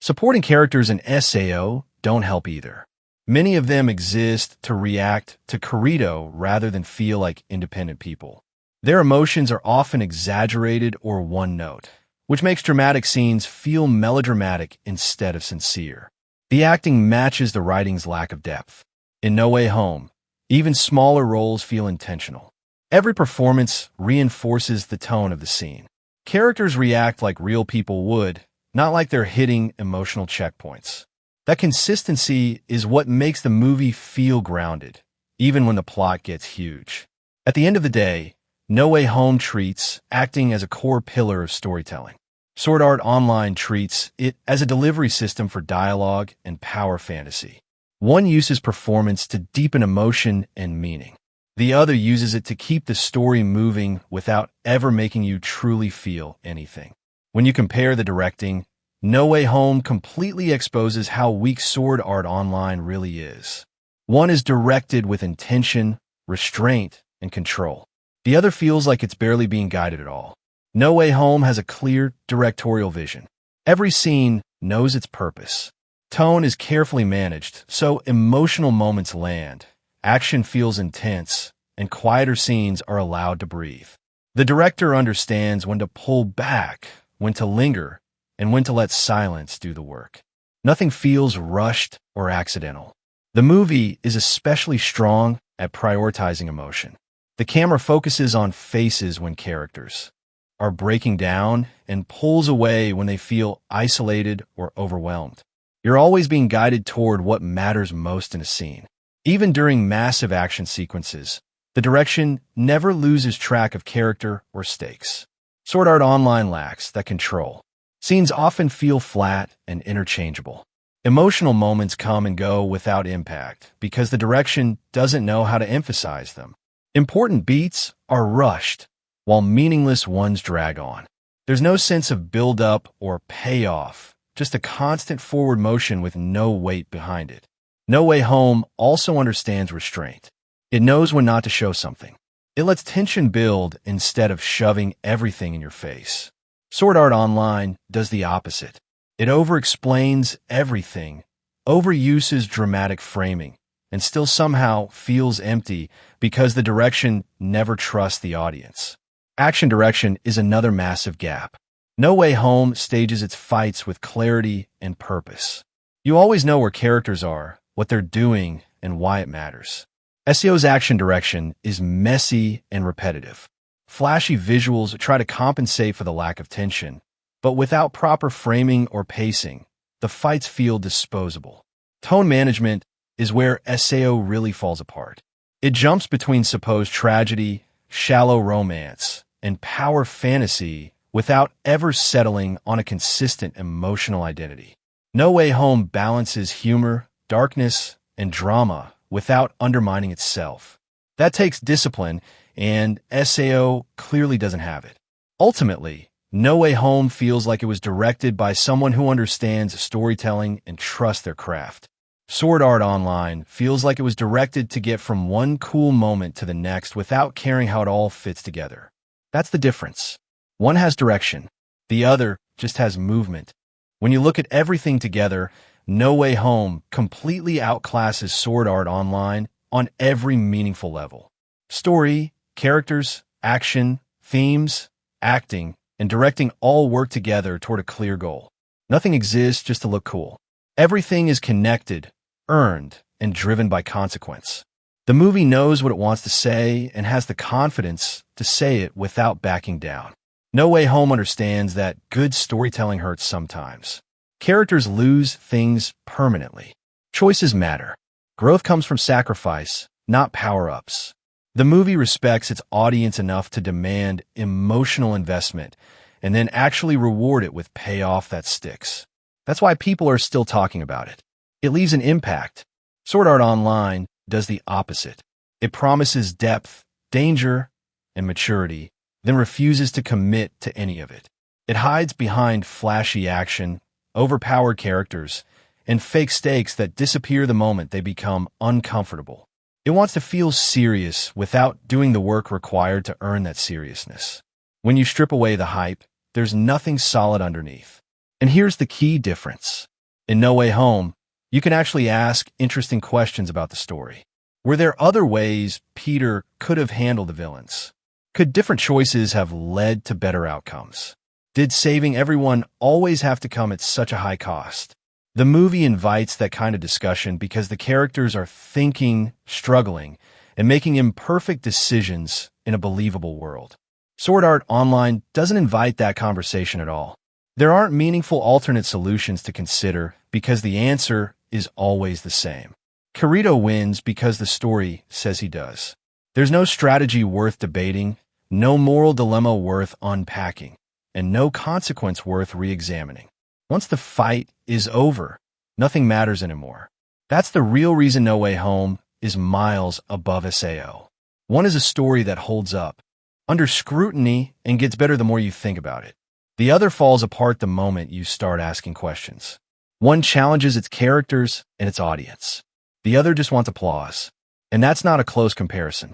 Supporting characters in SAO don't help either. Many of them exist to react to Kirito rather than feel like independent people. Their emotions are often exaggerated or one-note, which makes dramatic scenes feel melodramatic instead of sincere. The acting matches the writing's lack of depth. In No Way Home, even smaller roles feel intentional. Every performance reinforces the tone of the scene. Characters react like real people would, not like they're hitting emotional checkpoints. That consistency is what makes the movie feel grounded, even when the plot gets huge. At the end of the day, No Way Home treats acting as a core pillar of storytelling. Sword Art Online treats it as a delivery system for dialogue and power fantasy. One uses performance to deepen emotion and meaning. The other uses it to keep the story moving without ever making you truly feel anything. When you compare the directing, No Way Home completely exposes how weak Sword Art Online really is. One is directed with intention, restraint, and control. The other feels like it's barely being guided at all. No Way Home has a clear directorial vision. Every scene knows its purpose. Tone is carefully managed, so emotional moments land. Action feels intense, and quieter scenes are allowed to breathe. The director understands when to pull back, when to linger, and when to let silence do the work. Nothing feels rushed or accidental. The movie is especially strong at prioritizing emotion. The camera focuses on faces when characters are breaking down and pulls away when they feel isolated or overwhelmed. You're always being guided toward what matters most in a scene. Even during massive action sequences, the direction never loses track of character or stakes. Sword Art Online lacks that control. Scenes often feel flat and interchangeable. Emotional moments come and go without impact because the direction doesn't know how to emphasize them. Important beats are rushed, while meaningless ones drag on. There's no sense of build-up or payoff, just a constant forward motion with no weight behind it. No Way Home also understands restraint. It knows when not to show something. It lets tension build instead of shoving everything in your face. Sword Art Online does the opposite. It over-explains everything, overuses dramatic framing, and still somehow feels empty because the direction never trusts the audience. Action direction is another massive gap. No Way Home stages its fights with clarity and purpose. You always know where characters are, what they're doing, and why it matters. SEO's action direction is messy and repetitive. Flashy visuals try to compensate for the lack of tension, but without proper framing or pacing, the fights feel disposable. Tone management is where SEO really falls apart. It jumps between supposed tragedy, shallow romance, and power fantasy without ever settling on a consistent emotional identity. No Way Home balances humor, darkness, and drama without undermining itself. That takes discipline, and SAO clearly doesn't have it. Ultimately, No Way Home feels like it was directed by someone who understands storytelling and trusts their craft. Sword Art Online feels like it was directed to get from one cool moment to the next without caring how it all fits together. That's the difference. One has direction, the other just has movement. When you look at everything together, No Way Home completely outclasses Sword Art Online on every meaningful level. Story, characters, action, themes, acting, and directing all work together toward a clear goal. Nothing exists just to look cool. Everything is connected, earned, and driven by consequence. The movie knows what it wants to say and has the confidence to say it without backing down. No Way Home understands that good storytelling hurts sometimes. Characters lose things permanently. Choices matter. Growth comes from sacrifice, not power-ups. The movie respects its audience enough to demand emotional investment and then actually reward it with payoff that sticks. That's why people are still talking about it. It leaves an impact. Sword Art Online does the opposite. It promises depth, danger, and maturity, then refuses to commit to any of it. It hides behind flashy action, overpowered characters, and fake stakes that disappear the moment they become uncomfortable. It wants to feel serious without doing the work required to earn that seriousness. When you strip away the hype, there's nothing solid underneath. And here's the key difference. In No Way Home, you can actually ask interesting questions about the story. Were there other ways Peter could have handled the villains? Could different choices have led to better outcomes? Did saving everyone always have to come at such a high cost? The movie invites that kind of discussion because the characters are thinking, struggling, and making imperfect decisions in a believable world. Sword Art Online doesn't invite that conversation at all. There aren't meaningful alternate solutions to consider because the answer is always the same. Kirito wins because the story says he does. There's no strategy worth debating, no moral dilemma worth unpacking, and no consequence worth re-examining. Once the fight is over, nothing matters anymore. That's the real reason No Way Home is miles above SAO. One is a story that holds up, under scrutiny, and gets better the more you think about it. The other falls apart the moment you start asking questions. One challenges its characters and its audience. The other just wants applause. And that's not a close comparison.